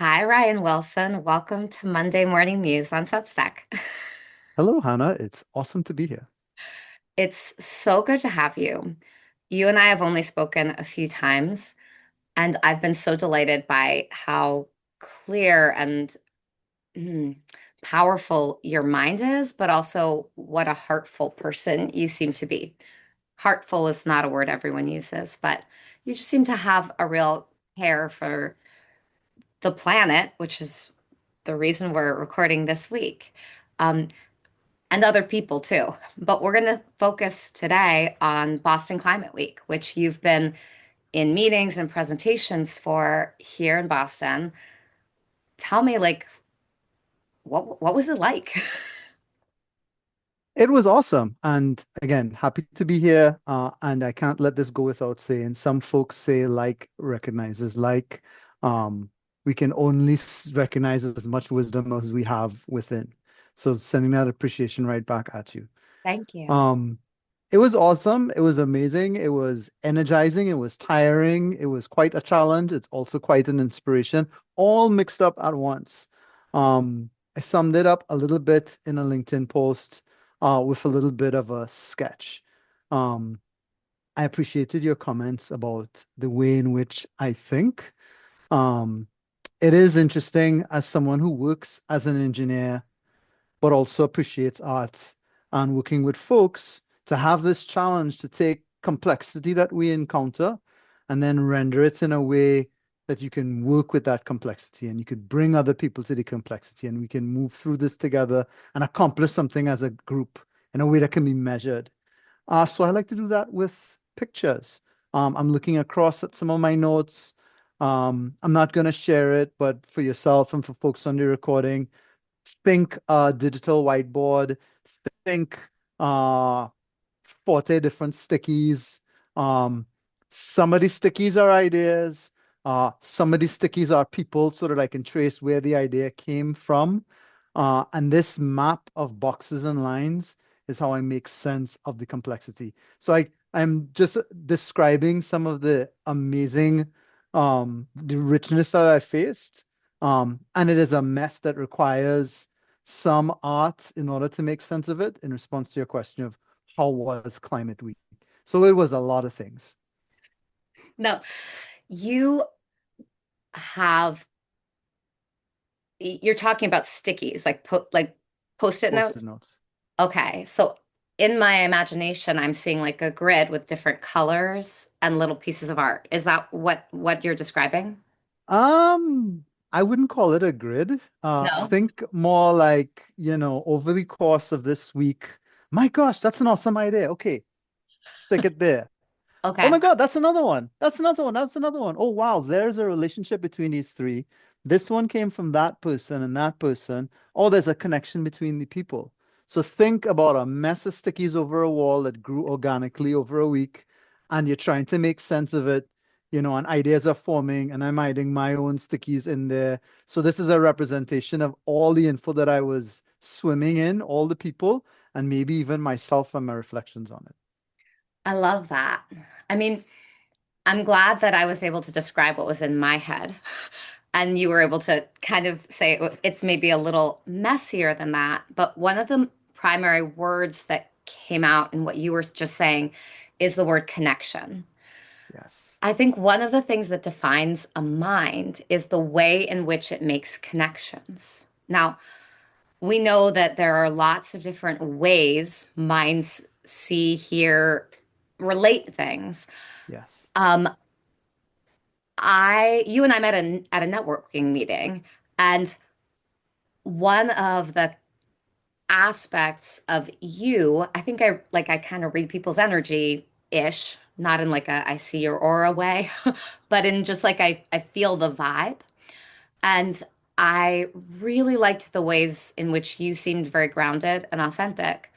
Hi, Ryan Wilson. Welcome to Monday Morning Muse on Substack. Hello, Hannah. It's awesome to be here. It's so good to have you. You and I have only spoken a few times, and I've been so delighted by how clear and mm, powerful your mind is, but also what a heartful person you seem to be. Heartful is not a word everyone uses, but you just seem to have a real care for the planet, which is the reason we're recording this week. Um, and other people too. But we're going to focus today on Boston Climate Week, which you've been in meetings and presentations for here in Boston. Tell me, like, what was it like? It was awesome. And again, happy to be here. And I can't let this go without saying some folks say like recognizes like. Um, we can only recognize as much wisdom as we have within. So sending that appreciation right back at you. Thank you. Um, it was awesome. It was amazing. It was energizing. It was tiring. It was quite a challenge. It's also quite an inspiration, all mixed up at once. I summed it up a little bit in a LinkedIn post with a little bit of a sketch. Um, I appreciated your comments about the way in which I think. Um, it is interesting as someone who works as an engineer but also appreciates art and working with folks to have this challenge to take complexity that we encounter and then render it in a way that you can work with that complexity and you could bring other people to the complexity and we can move through this together and accomplish something as a group in a way that can be measured. So I like to do that with pictures. I'm looking across at some of my notes. I'm not going to share it, but for yourself and for folks on the recording, think digital whiteboard, think uh 40 different stickies. Um, some of the stickies are ideas. Some of the stickies are people so that I can trace where the idea came from. And this map of boxes and lines is how I make sense of the complexity. So I'm just describing some of the amazing the richness that I faced. And it is a mess that requires some art in order to make sense of it in response to your question of how was Climate Week? So it was a lot of things. No, you have, you're talking about stickies, like post-it Post-it notes. notes. Okay, so in my imagination, I'm seeing like a grid with different colors and little pieces of art. Is that what you're describing? Um, I wouldn't call it a grid. No. Think more like, over the course of this week. My gosh, that's an awesome idea. Okay, stick it there. Oh Okay. my God, that's another one. That's another one. That's another one. Oh wow, there's a relationship between these three. This one came from that person and that person. Oh, there's a connection between the people. So think about a mess of stickies over a wall that grew organically over a week, and you're trying to make sense of it, and ideas are forming, and I'm adding my own stickies in there. So this is a representation of all the info that I was swimming in, all the people, and maybe even myself and my reflections on it. I love that. I mean, I'm glad that I was able to describe what was in my head. And you were able to kind of say it's maybe a little messier than that. But one of the primary words that came out in what you were just saying is the word connection. Yes. I think one of the things that defines a mind is the way in which it makes connections. Now, we know that there are lots of different ways minds see, hear, relate things. Yes. Um, you and I met at a networking meeting, and one of the aspects of you, I think I kind of read people's energy ish, not in like a I see your aura way, but in just like I feel the vibe. And I really liked the ways in which you seemed very grounded and authentic.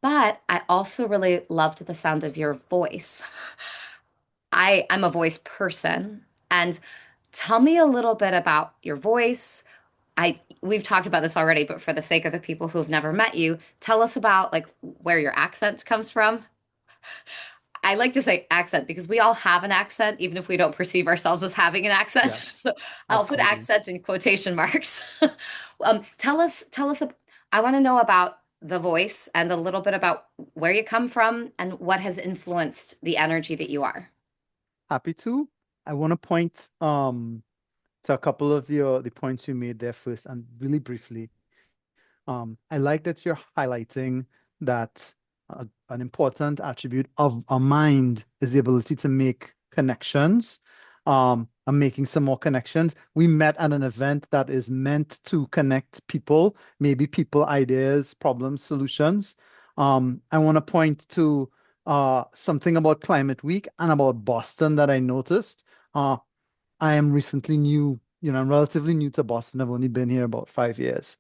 But I also really loved the sound of your voice. I'm a voice person. And tell me a little bit about your voice. We've talked about this already, but for the sake of the people who've never met you, tell us about like where your accent comes from. I like to say accent because we all have an accent, even if we don't perceive ourselves as having an accent. Yes, So I'll put absolutely. accent in quotation marks. Tell us, I want to know about the voice and a little bit about where you come from and what has influenced the energy that you are. Happy to. I want to point to a couple of the points you made there first, and really briefly. I like that you're highlighting that an important attribute of a mind is the ability to make connections. I'm making some more connections. We met at an event that is meant to connect people, maybe people, ideas, problems, solutions. I want to point to something about Climate Week and about Boston that I noticed. Uh, I am recently new, I'm relatively new to Boston. I've only been here about 5 years.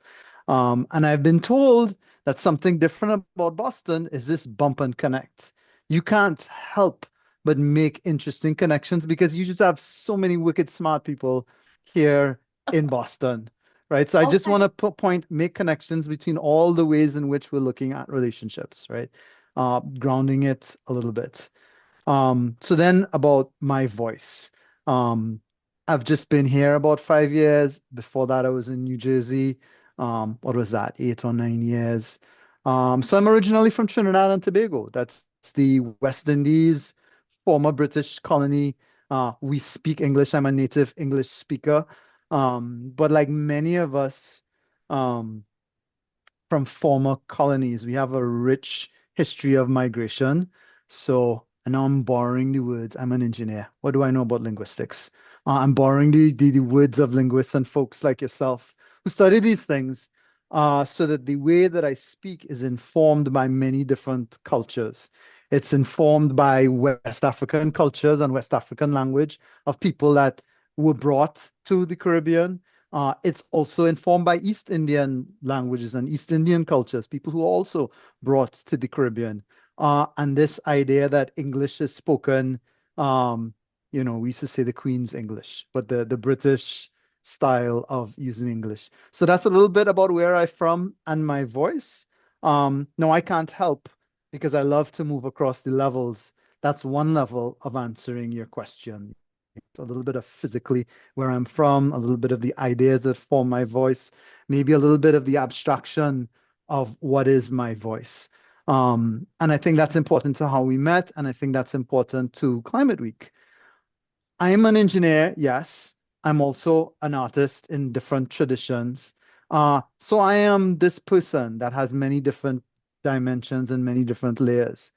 And I've been told that something different about Boston is this bump and connect. You can't help but make interesting connections because you just have so many wicked smart people here in Boston, right? So I just want Okay. to make connections between all the ways in which we're looking at relationships, right? Grounding it a little bit. So then about my voice. Um, I've just been here about 5 years. Before that, I was in New Jersey. What was that? 8 or 9 years. So I'm originally from Trinidad and Tobago. That's the West Indies, former British colony. We speak English. I'm a native English speaker. But like many of us, um, from former colonies. We have a rich history of migration. So, and now I'm borrowing the words. I'm an engineer. What do I know about linguistics? I'm borrowing the words of linguists and folks like yourself who study these things so that the way that I speak is informed by many different cultures. It's informed by West African cultures and West African language of people that were brought to the Caribbean. It's also informed by East Indian languages and East Indian cultures, people who also brought to the Caribbean. And this idea that English is spoken, um, we used to say the Queen's English, but the British style of using English. So that's a little bit about where I'm from and my voice. No, I can't help because I love to move across the levels. That's one level of answering your question. A little bit of physically where I'm from, a little bit of the ideas that form my voice, maybe a little bit of the abstraction of what is my voice. And I think that's important to how we met, and I think that's important to Climate Week. I'm an engineer, yes. I'm also an artist in different traditions. So I am this person that has many different dimensions and many different layers.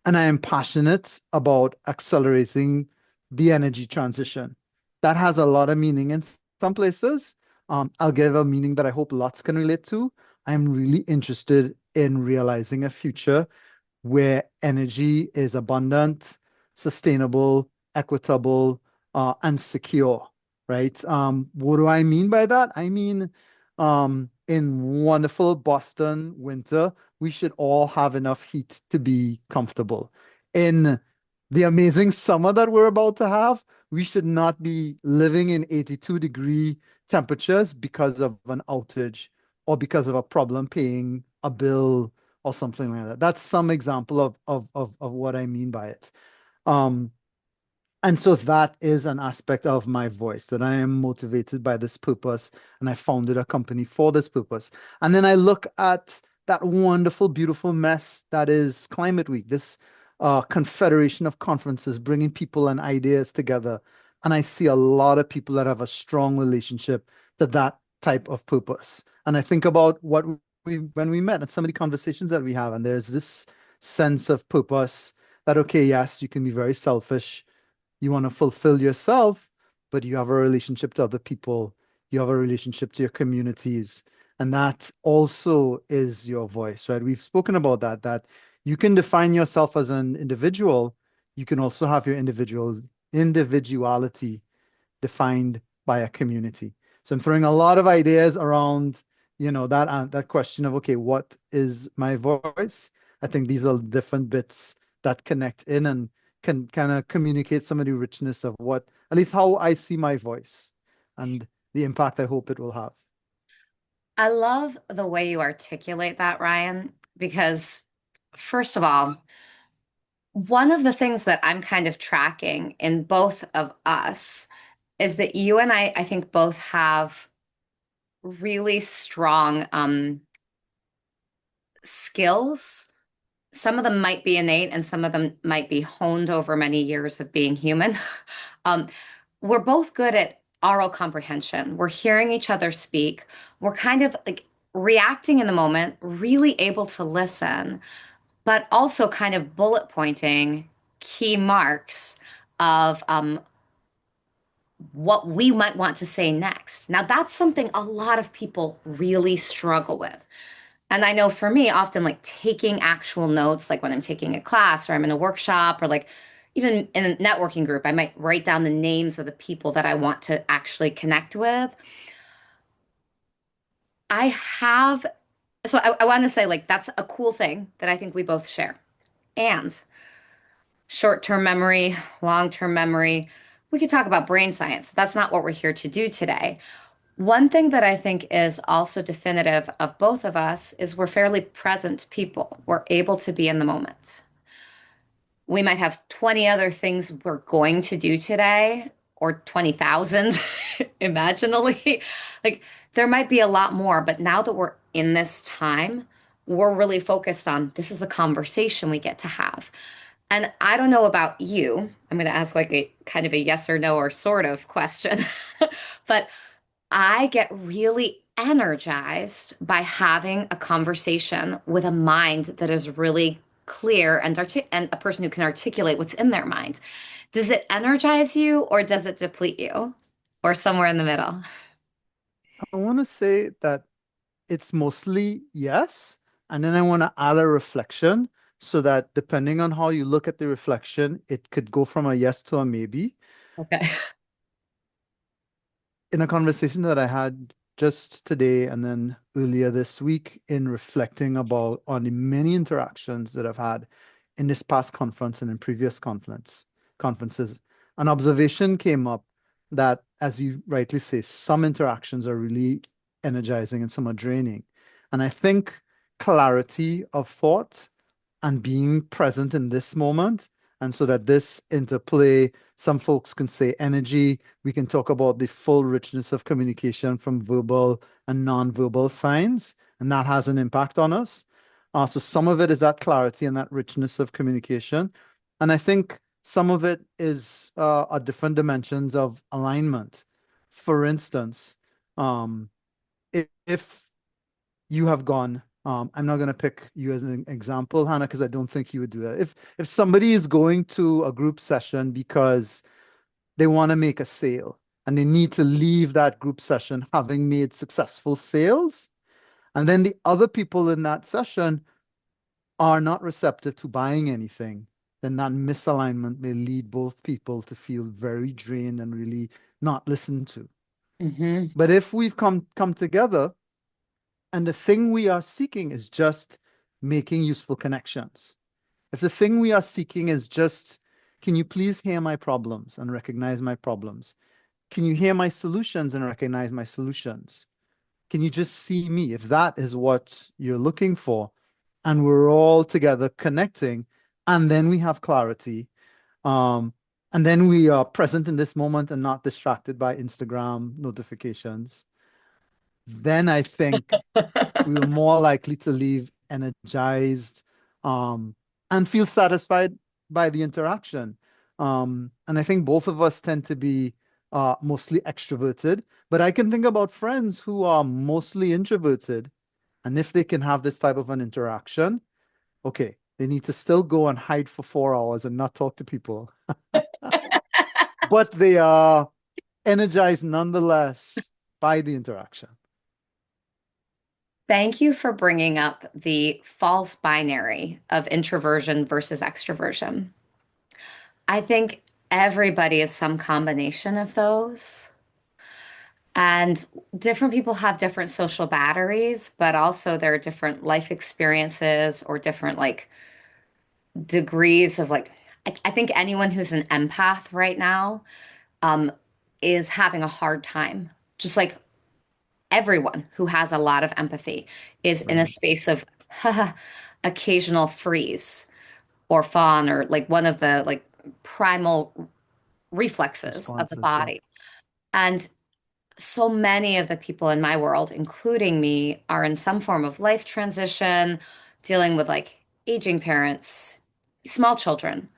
And I am passionate about accelerating the energy transition. That has a lot of meaning in some places. I'll give a meaning that I hope lots can relate to. I'm really interested in realizing a future where energy is abundant, sustainable, equitable, and secure, right? What do I mean by that? I mean, in wonderful Boston winter, we should all have enough heat to be comfortable. In the amazing summer that we're about to have, we should not be living in 82-degree temperatures because of an outage or because of a problem paying a bill or something like that. That's some example of what I mean by it. Um, and so that is an aspect of my voice that I am motivated by this purpose, and I founded a company for this purpose. And then I look at that wonderful, beautiful mess that is Climate Week, this confederation of conferences bringing people and ideas together. And I see a lot of people that have a strong relationship to that type of purpose. And I think about what when we met and some of the conversations that we have, and there's this sense of purpose that, okay, yes, you can be very selfish, you want to fulfill yourself, but you have a relationship to other people, you have a relationship to your communities, and that also is your voice, right? We've spoken about that you can define yourself as an individual, you can also have your individuality defined by a community. So I'm throwing a lot of ideas around, that question of, okay, what is my voice? I think these are different bits that connect in and can kind of communicate some of the richness of what, at least how I see my voice and the impact I hope it will have. I love the way you articulate that, Ryan, because first of all, One of the things that I'm kind of tracking in both of us is that you and I think both have really strong skills. Some of them might be innate and some of them might be honed over many years of being human. Um, we're both good at oral comprehension. We're hearing each other speak. We're kind of like reacting in the moment, really able to listen, but also kind of bullet pointing key marks of what we might want to say next. Now, that's something a lot of people really struggle with. And I know for me, often like taking actual notes, like when I'm taking a class or I'm in a workshop or like even in a networking group, I might write down the names of the people that I want to actually connect with. I have, so I want to say like that's a cool thing that I think we both share. And short-term memory, long-term memory, we could talk about brain science. That's not what we're here to do today. One thing that I think is also definitive of both of us is we're fairly present people. We're able to be in the moment. We might have 20 other things we're going to do today, or 20,000 imaginally. Like there might be a lot more, but now that we're in this time, we're really focused on this is the conversation we get to have. And I don't know about you. I'm going to ask like a kind of a yes or no or sort of question. But I get really energized by having a conversation with a mind that is really clear and and a person who can articulate what's in their mind. Does it energize you or does it deplete you? Or somewhere in the middle? I want to say that it's mostly yes. And then I want to add a reflection so that depending on how you look at the reflection, it could go from a yes to a maybe. Okay. In a conversation that I had just today and then earlier this week in reflecting about on the many interactions that I've had in this past conference and in previous conferences, an observation came up that, as you rightly say, some interactions are really energizing and some are draining. And I think clarity of thought and being present in this moment. And so that this interplay, some folks can say energy, we can talk about the full richness of communication from verbal and non-verbal signs, and that has an impact on us. So some of it is that clarity and that richness of communication. And I think some of it is are different dimensions of alignment. For instance, um, if you have gone. I'm not going to pick you as an example, Hannah, because I don't think you would do that. If somebody is going to a group session because they want to make a sale and they need to leave that group session having made successful sales, and then the other people in that session are not receptive to buying anything, then that misalignment may lead both people to feel very drained and really not listened to. Hmm. But if we've come together and the thing we are seeking is just making useful connections. If the thing we are seeking is just, can you please hear my problems and recognize my problems? Can you hear my solutions and recognize my solutions? Can you just see me? If that is what you're looking for, and we're all together connecting, and then we have clarity, um, and then we are present in this moment and not distracted by Instagram notifications, then I think we were more likely to leave energized um, and feel satisfied by the interaction. And I think both of us tend to be mostly extroverted, but I can think about friends who are mostly introverted. And if they can have this type of an interaction, okay, they need to still go and hide for 4 hours and not talk to people, but they are energized nonetheless by the interaction. Thank you for bringing up the false binary of introversion versus extroversion. I think everybody is some combination of those. And different people have different social batteries, but also there are different life experiences or different like degrees of like, I think anyone who's an empath right now um, is having a hard time. Just like everyone who has a lot of empathy is in a Right. space of occasional freeze. or fawn or like one of the like primal reflexes of the Responses, yeah. body. And so many of the people in my world, including me, are in some form of life transition, dealing with like aging parents, small children.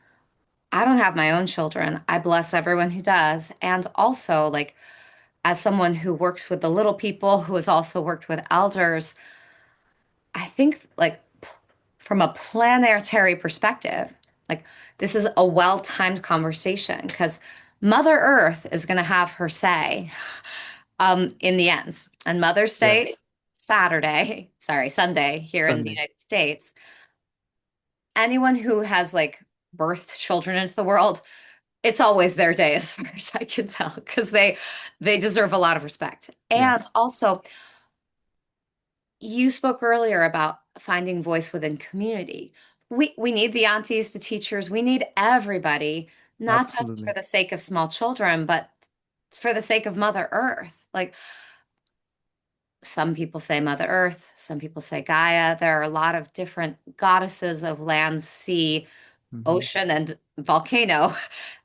I don't have my own children. I bless everyone who does. And also, like, as someone who works with the little people, who has also worked with elders, I think, like, from a planetary perspective, like, this is a well-timed conversation because Mother Earth is going to have her say in the end. And Mother's Day, Yes. Sunday here in the Sunday. United States, anyone who has like birthed children into the world, it's always their day as far as I can tell because they deserve a lot of respect. And Yes. also, you spoke earlier about finding voice within community. We need the aunties, the teachers, we need everybody, not just for Absolutely. the sake of small children, but for the sake of Mother Earth. Like some people say Mother Earth, some people say Gaia. There are a lot of different goddesses of land, sea, Hmm. ocean, and volcano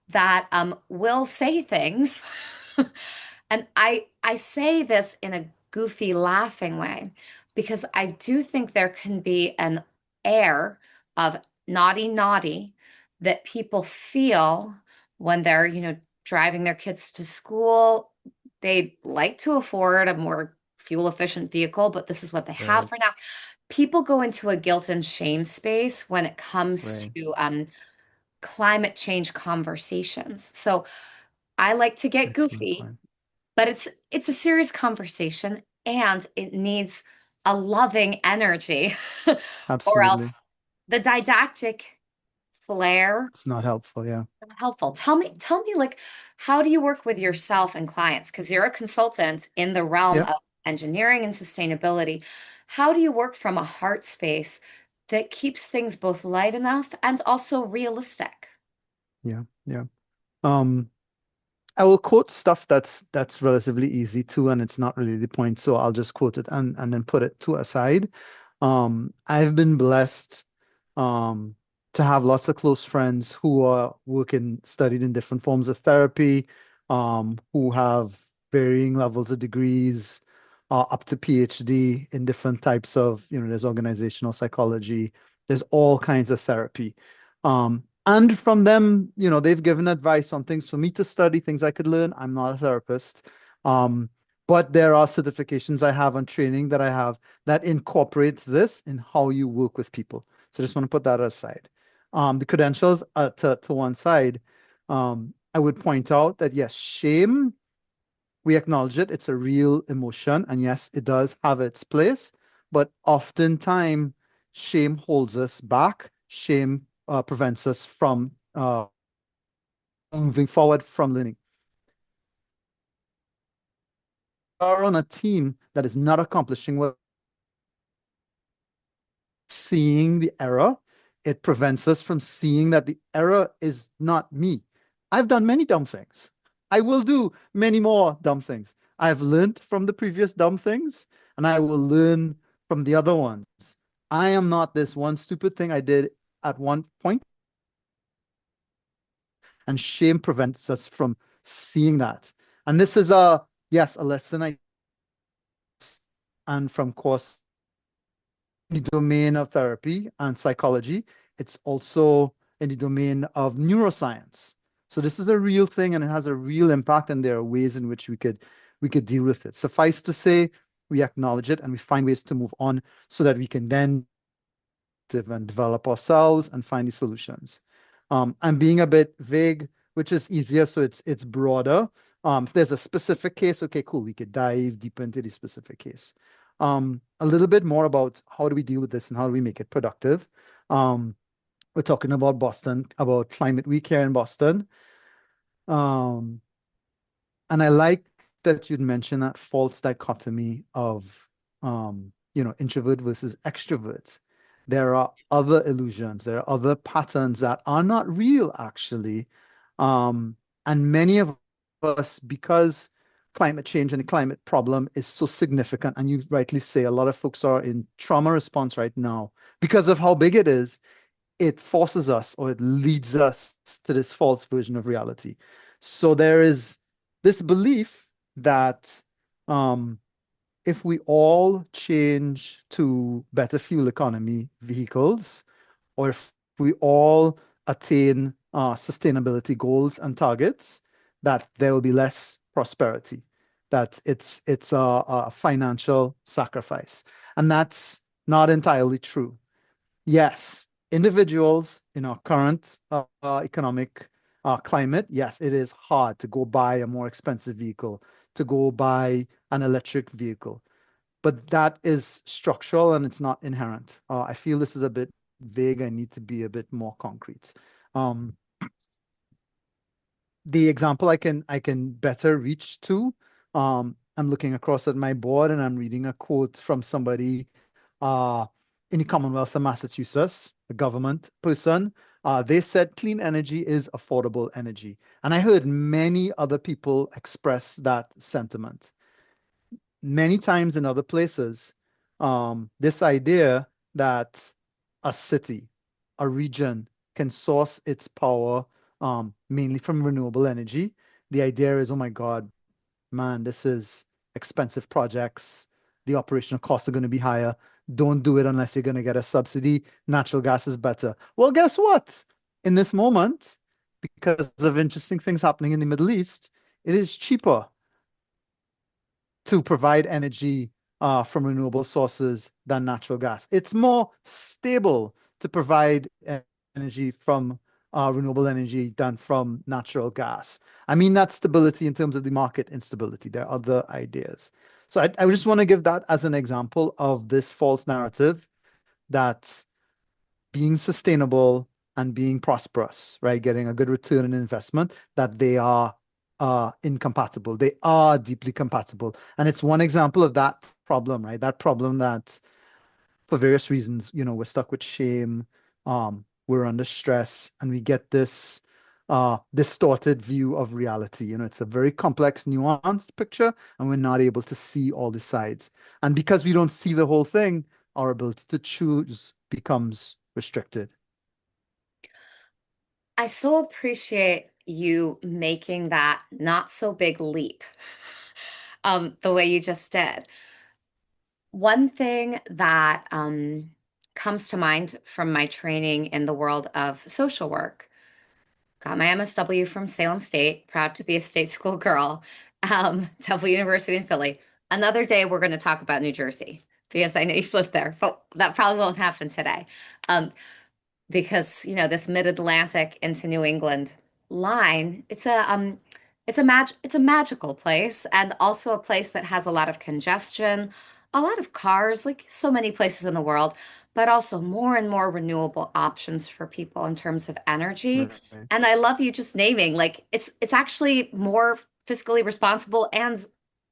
that will say things. And I say this in a goofy, laughing way because I do think there can be an air of naughty, naughty that people feel when they're, driving their kids to school. They'd like to afford a more fuel efficient vehicle, but this is what they have Right. for now. People go into a guilt and shame space when it comes Right. to climate change conversations. So I like to get Excellent goofy, point. but it's a serious conversation and it needs a loving energy or Absolutely. else the didactic flair It's not helpful. Yeah. not helpful. Tell me like how do you work with yourself and clients? Because you're a consultant in the realm Yep. of engineering and sustainability. How do you work from a heart space that keeps things both light enough and also realistic? Yeah. Yeah. Um, I will quote stuff that's relatively easy too, and it's not really the point, so I'll just quote it and then put it to aside. I've been blessed um to have lots of close friends who are working, studied in different forms of therapy, who have varying levels of degrees, up to PhD in different types of, there's organizational psychology, there's all kinds of therapy. And from them, they've given advice on things for me to study, things I could learn. I'm not a therapist. Um, but there are certifications I have and training that I have that incorporates this in how you work with people. So just want to put that aside. The credentials to one side. I would point out that yes, shame, we acknowledge it. It's a real emotion, and yes, it does have its place. But oftentimes, shame holds us back. Shame prevents us from moving forward, from learning. Are on a team that is not accomplishing what, seeing the error, it prevents us from seeing that the error is not me. I've done many dumb things. I will do many more dumb things. I've learned from the previous dumb things, and I will learn from the other ones. I am not this one stupid thing I did at one point, and shame prevents us from seeing that. And this is yes, a lesson I, and from course the domain of therapy and psychology. It's also in the domain of neuroscience. So this is a real thing and it has a real impact, and there are ways in which we could deal with it. Suffice to say, we acknowledge it and we find ways to move on so that we can then live and develop ourselves and find the solutions. I'm being a bit vague, which is easier, so it's broader. If there's a specific case, okay, cool, we could dive deep into the specific case. A little bit more about how do we deal with this and how do we make it productive. Um, we're talking about Boston, about Climate Week here in Boston. Um, and I like that you'd mentioned that false dichotomy of, introvert versus extrovert. There are other illusions, there are other patterns that are not real, actually. Um, and many of us, because climate change and the climate problem is so significant, and you rightly say a lot of folks are in trauma response right now because of how big it is. it forces us or it leads us to this false version of reality. So there is this belief that um, if we all change to better fuel economy vehicles, or if we all attain sustainability goals and targets, that there will be less prosperity, that it's a financial sacrifice. And that's not entirely true. Yes, individuals in our current economic climate, yes, it is hard to go buy a more expensive vehicle, to go buy an electric vehicle, but that is structural and it's not inherent. I feel this is a bit vague. I need to be a bit more concrete. Um, the example I can better reach to, I'm looking across at my board and I'm reading a quote from somebody uh, in the Commonwealth of Massachusetts, a government person. They said clean energy is affordable energy. And I heard many other people express that sentiment many times in other places, this idea that a city, a region can source its power mainly from renewable energy. The idea is, oh my God, man, this is expensive projects. The operational costs are going to be higher. Don't do it unless you're going to get a subsidy. Natural gas is better. Well, guess what? In this moment, because of interesting things happening in the Middle East, it is cheaper to provide energy from renewable sources than natural gas. It's more stable to provide energy from renewable energy than from natural gas. I mean that stability in terms of the market instability. There are other ideas. So I just want to give that as an example of this false narrative that being sustainable and being prosperous, right? Getting a good return on investment, that they are incompatible. They are deeply compatible. And it's one example of that problem, right? That problem that for various reasons, we're stuck with shame, we're under stress, and we get this distorted view of reality. It's a very complex, nuanced picture, and we're not able to see all the sides. And because we don't see the whole thing, our ability to choose becomes restricted. I so appreciate you making that not so big leap, the way you just did. One thing that comes to mind from my training in the world of social work, got my MSW from Salem State, proud to be a state school girl, Temple University in Philly. Another day, we're going to talk about New Jersey because I know you've lived there, but that probably won't happen today. Um, because this mid-Atlantic into New England line, it's a magical place and also a place that has a lot of congestion, a lot of cars, like so many places in the world, but also more and more renewable options for people in terms of energy. Right. And I love you just naming like it's actually more fiscally responsible and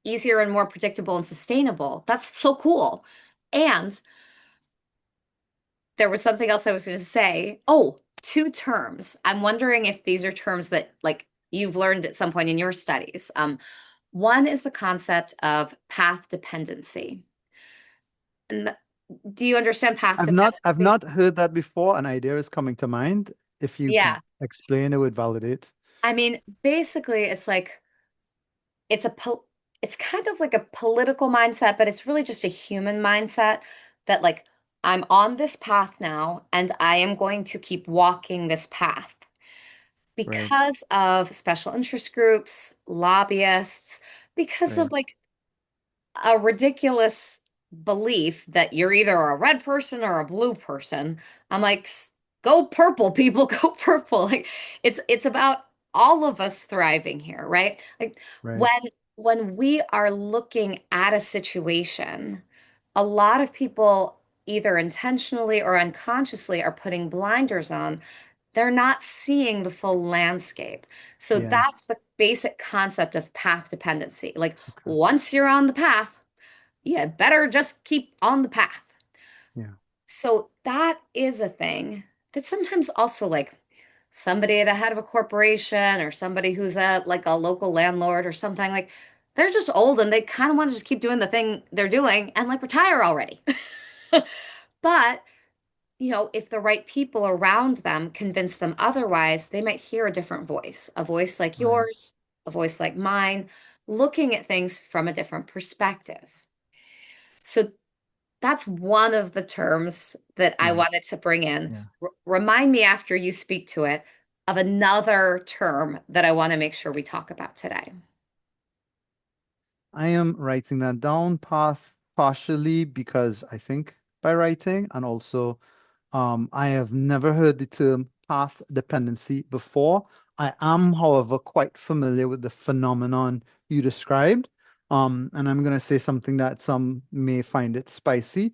easier and more predictable and sustainable. That's so cool. And there was something else I was going to say. Oh, two terms. I'm wondering if these are terms that like you've learned at some point in your studies. One is the concept of path dependency. And do you understand path I've dependency? not heard that before. An idea is coming to mind. If you could Yeah. explain, it would validate. I mean, basically it's like it's a it's kind of like a political mindset, but it's really just a human mindset that like I'm on this path now and I am going to keep walking this path. Right, Because of special interest groups, lobbyists, because of right, like a ridiculous belief that you're either a red person or a blue person. I'm like, Go purple, people, go purple." Like it's about all of us thriving here, right? Like right. when when we are looking at a situation, a lot of people either intentionally or unconsciously are putting blinders on. They're not seeing the full landscape. So Yeah. that's the basic concept of path dependency. Like Okay. once you're on the path, you better just keep on the path. Yeah. So that is a thing that sometimes also like somebody at the head of a corporation or somebody who's a like a local landlord or something like they're just old and they kind of want to just keep doing the thing they're doing and like retire already. But if the right people around them convince them otherwise, they might hear a voice like Right. yours, a voice like mine, looking at things from a different perspective. So that's one of the terms that I Right. wanted to bring in. Yeah. Remind me after you speak to it of another term that I want to make sure we talk about today. I am writing that down path partially because I think by writing, and also I have never heard the term path dependency before. I am, however, quite familiar with the phenomenon you described. And I'm going to say something that some may find it spicy.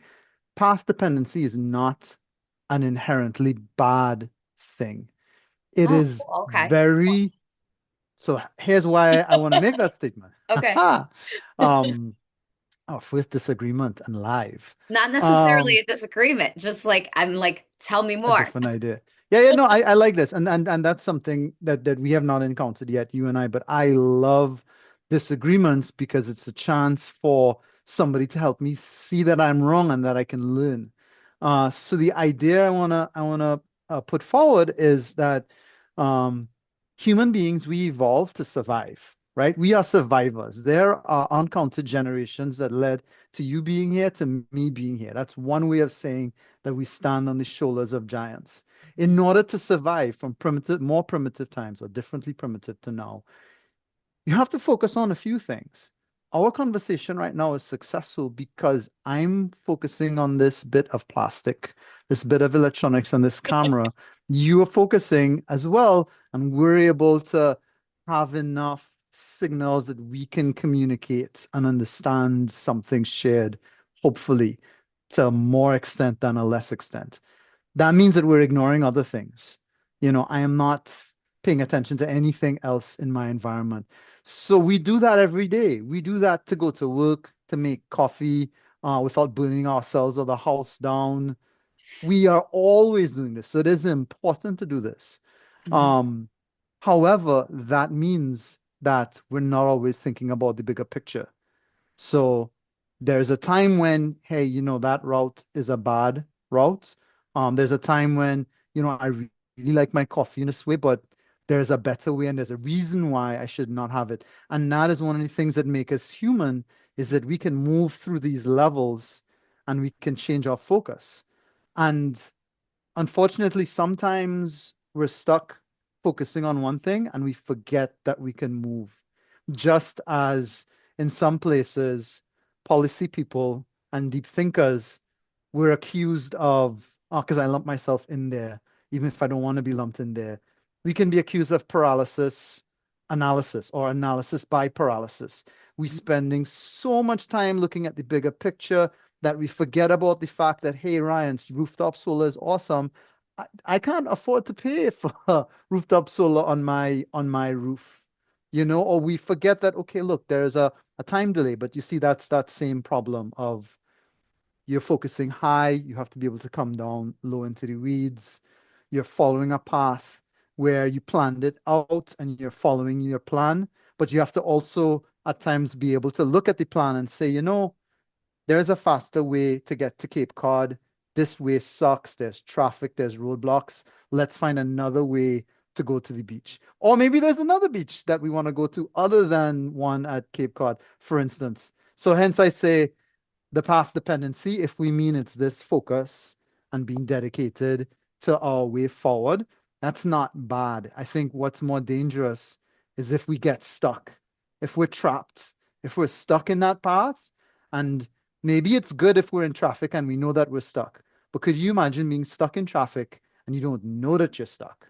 Path dependency is not an inherently bad thing. It Oh, is cool. Okay. very, so here's why I want to make that statement. Okay. Um, our first disagreement and live. Not necessarily Um, a disagreement, just like I'm like, tell me a more. different idea. Yeah, yeah, no, I like this. And that's something that we have not encountered yet, you and I, but I love disagreements because it's a chance for somebody to help me see that I'm wrong and that I can learn. So the idea I wanna put forward is that um human beings, we evolved to survive, right? We are survivors. There are uncounted generations that led to you being here, to me being here. That's one way of saying that we stand on the shoulders of giants. In order to survive from more primitive times or differently primitive to now, you have to focus on a few things. Our conversation right now is successful because I'm focusing on this bit of plastic, this bit of electronics, and this camera. You are focusing as well, and we're able to have enough signals that we can communicate and understand something shared, hopefully, to a more extent than a less extent. That means that we're ignoring other things. I am not paying attention to anything else in my environment. So we do that every day. We do that to go to work, to make coffee, without burning ourselves or the house down. We are always doing this. So it is important to do this. Mhm. Um, However, that means that we're not always thinking about the bigger picture. So there's a time when, hey, that route is a bad route. There's a time when, I really like my coffee in this way, but there's a better way and there's a reason why I should not have it. And that is one of the things that make us human, is that we can move through these levels and we can change our focus. And unfortunately, sometimes we're stuck focusing on one thing and we forget that we can move. Just as in some places, policy people and deep thinkers were accused of, because I lump myself in there, even if I don't want to be lumped in there, we can be accused of paralysis analysis or analysis by paralysis. We spending so much time looking at the bigger picture that we forget about the fact that, hey, Ryan, rooftop solar is awesome. I can't afford to pay for rooftop solar on my roof, or we forget that, okay, look, there's a time delay, but you see that's that same problem of you're focusing high, you have to be able to come down low into the weeds. You're following a path where you planned it out and you're following your plan, but you have to also at times be able to look at the plan and say, there's a faster way to get to Cape Cod. This way sucks. There's traffic, there's roadblocks. Let's find another way to go to the beach. Or maybe there's another beach that we want to go to other than one at Cape Cod, for instance. So hence I say the path dependency, if we mean it's this focus and being dedicated to our way forward, that's not bad. I think what's more dangerous is if we get stuck, if we're trapped, if we're stuck in that path. And maybe it's good if we're in traffic and we know that we're stuck. But could you imagine being stuck in traffic and you don't know that you're stuck?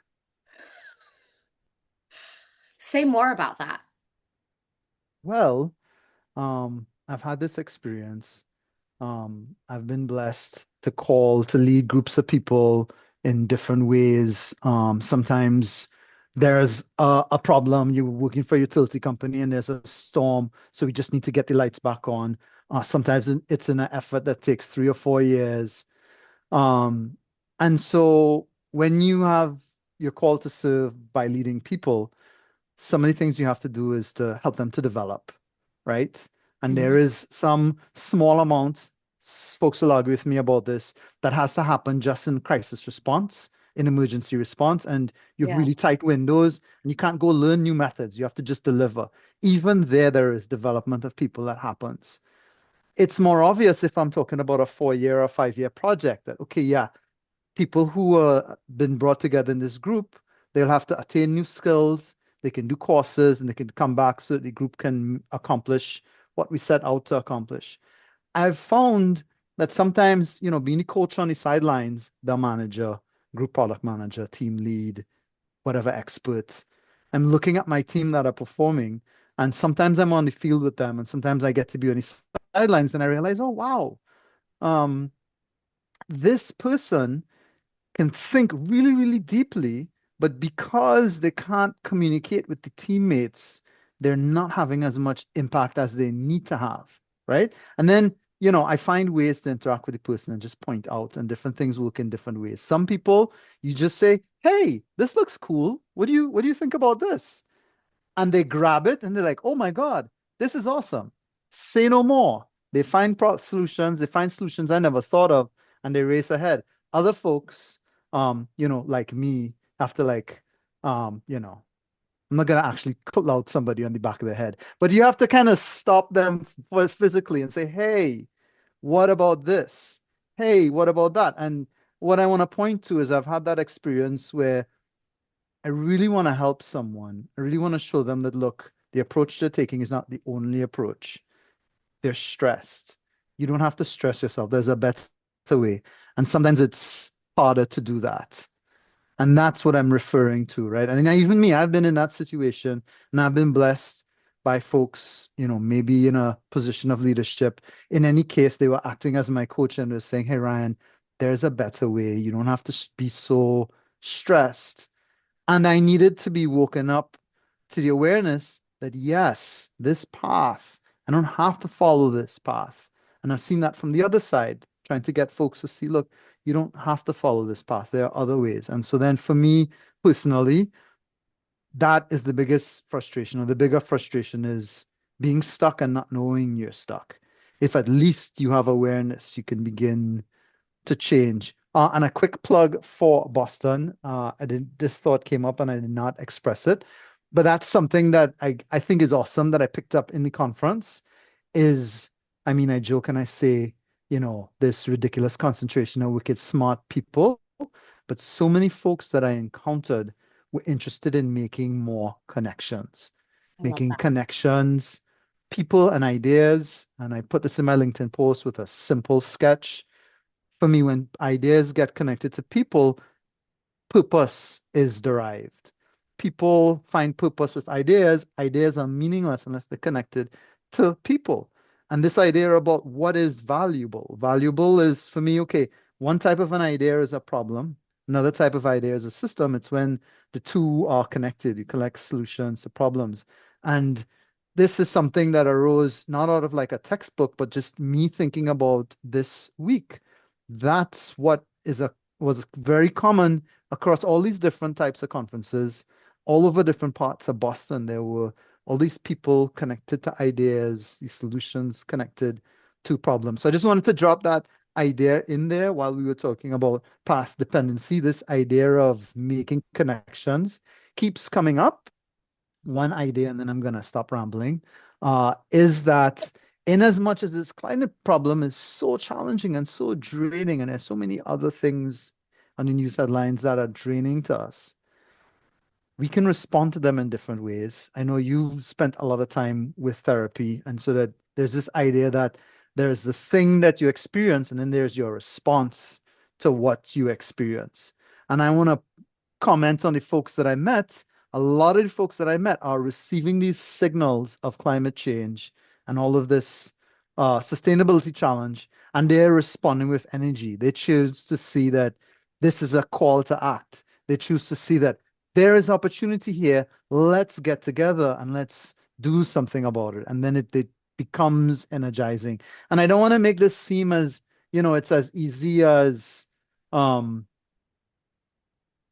Say more about that. Well, I've had this experience. I've been blessed to lead groups of people in different ways. Sometimes there's a problem. You're working for a utility company and there's a storm, so we just need to get the lights back on. Sometimes it's in an effort that takes 3 or 4 years. Um, and so when you're called to serve by leading people, some of the things you have to do is to help them to develop, right? And there Mhm. is some small amount. folks will argue with me about this, that has to happen just in crisis response, in emergency response, and you have Yeah. really tight windows, and you can't go learn new methods. You have to just deliver. Even there is development of people that happens. It's more obvious if I'm talking about a 4 year or 5 year project that, okay, yeah, people who are been brought together in this group, they'll have to attain new skills, they can do courses, and they can come back so the group can accomplish what we set out to accomplish. I've found that sometimes, being a coach on the sidelines, the manager, group product manager, team lead, whatever expert, I'm looking at my team that are performing, and sometimes I'm on the field with them, and sometimes I get to be on the sidelines, and I realize, oh wow, um, this person can think really, really deeply, but because they can't communicate with the teammates, they're not having as much impact as they need to have, right? And then, I find ways to interact with the person and just point out, and different things work in different ways. Some people, you just say, "Hey, this looks cool. What do you think about this?" And they grab it and they're like, "Oh my God, this is awesome." Say no more. They find solutions, they find solutions I never thought of, and they race ahead. Other folks, like me, have to like, I'm not gonna actually pull out somebody on the back of the head, but you have to kind of stop them physically and say, "Hey, what about this? Hey, what about that?" And what I want to point to is I've had that experience where I really want to help someone. I really want to show them that, look, the approach they're taking is not the only approach. They're stressed. You don't have to stress yourself. There's a better way. And sometimes it's harder to do that. And that's what I'm referring to, right? And even me, I've been in that situation, and I've been blessed by folks, maybe in a position of leadership. In any case, they were acting as my coach and were saying, "Hey, Ryan, there's a better way. You don't have to be so stressed." And I needed to be woken up to the awareness that, yes, this path, I don't have to follow this path. And I've seen that from the other side, trying to get folks to see, look, you don't have to follow this path. There are other ways. And so then for me personally, that is the biggest frustration, or the bigger frustration is being stuck and not knowing you're stuck. If at least you have awareness, you can begin to change. And a quick plug for Boston. I did This thought came up and I did not express it, but that's something that I think is awesome that I picked up in the conference. Is I mean, I joke and I say, this ridiculous concentration of wicked smart people, but so many folks that I encountered were interested in making more connections, I love making that. connections, people and ideas. And I put this in my LinkedIn post with a simple sketch. For me, when ideas get connected to people, purpose is derived. People find purpose with ideas. Ideas are meaningless unless they're connected to people. And this idea about what is valuable. Valuable is for me, okay, one type of an idea is a problem. Another type of idea is a system. It's when the two are connected. You collect solutions to problems. And this is something that arose not out of like a textbook, but just me thinking about this week. That's what was very common across all these different types of conferences, all over different parts of Boston. There were all these people connected to ideas, these solutions connected to problems. So I just wanted to drop that idea in there while we were talking about path dependency. This idea of making connections keeps coming up. One idea, and then I'm going to stop rambling, is that in as much as this climate problem is so challenging and so draining, and there's so many other things on the news headlines that are draining to us, we can respond to them in different ways. I know you've spent a lot of time with therapy, and so that there's this idea that there's the thing that you experience, and then there's your response to what you experience. And I want to comment on the folks that I met. A lot of the folks that I met are receiving these signals of climate change and all of this sustainability challenge, and they're responding with energy. They choose to see that this is a call to act. They choose to see that there is opportunity here. Let's get together and let's do something about it. And then it becomes energizing. And I don't want to make this seem as, it's as easy as um,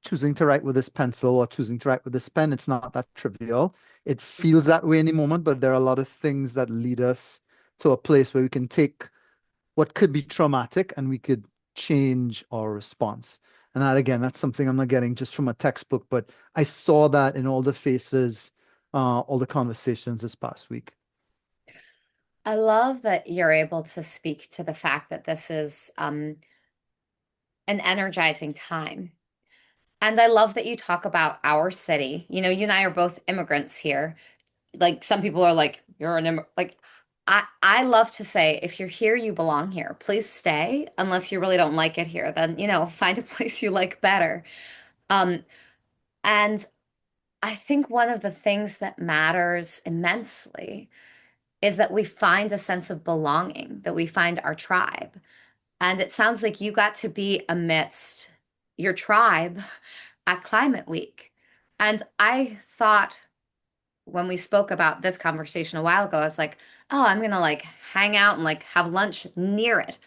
choosing to write with this pencil or choosing to write with this pen. It's not that trivial. It feels that way in the moment, but there are a lot of things that lead us to a place where we can take what could be traumatic, and we could change our response. And that again, that's something I'm not getting just from a textbook, but I saw that in all the faces, all the conversations this past week. I love that you're able to speak to the fact that this is an energizing time. And I love that you talk about our city. You know, you and I are both immigrants here. Like some people are like, you're an immigrant. Like I love to say, if you're here, you belong here. Please stay. Unless you really don't like it here, then, find a place you like better. Um, and I think one of the things that matters immensely is that we find a sense of belonging, that we find our tribe. And it sounds like you got to be amidst your tribe at Climate Week. And I thought when we spoke about this conversation a while ago, I was like, oh, I'm gonna like hang out and like have lunch near it.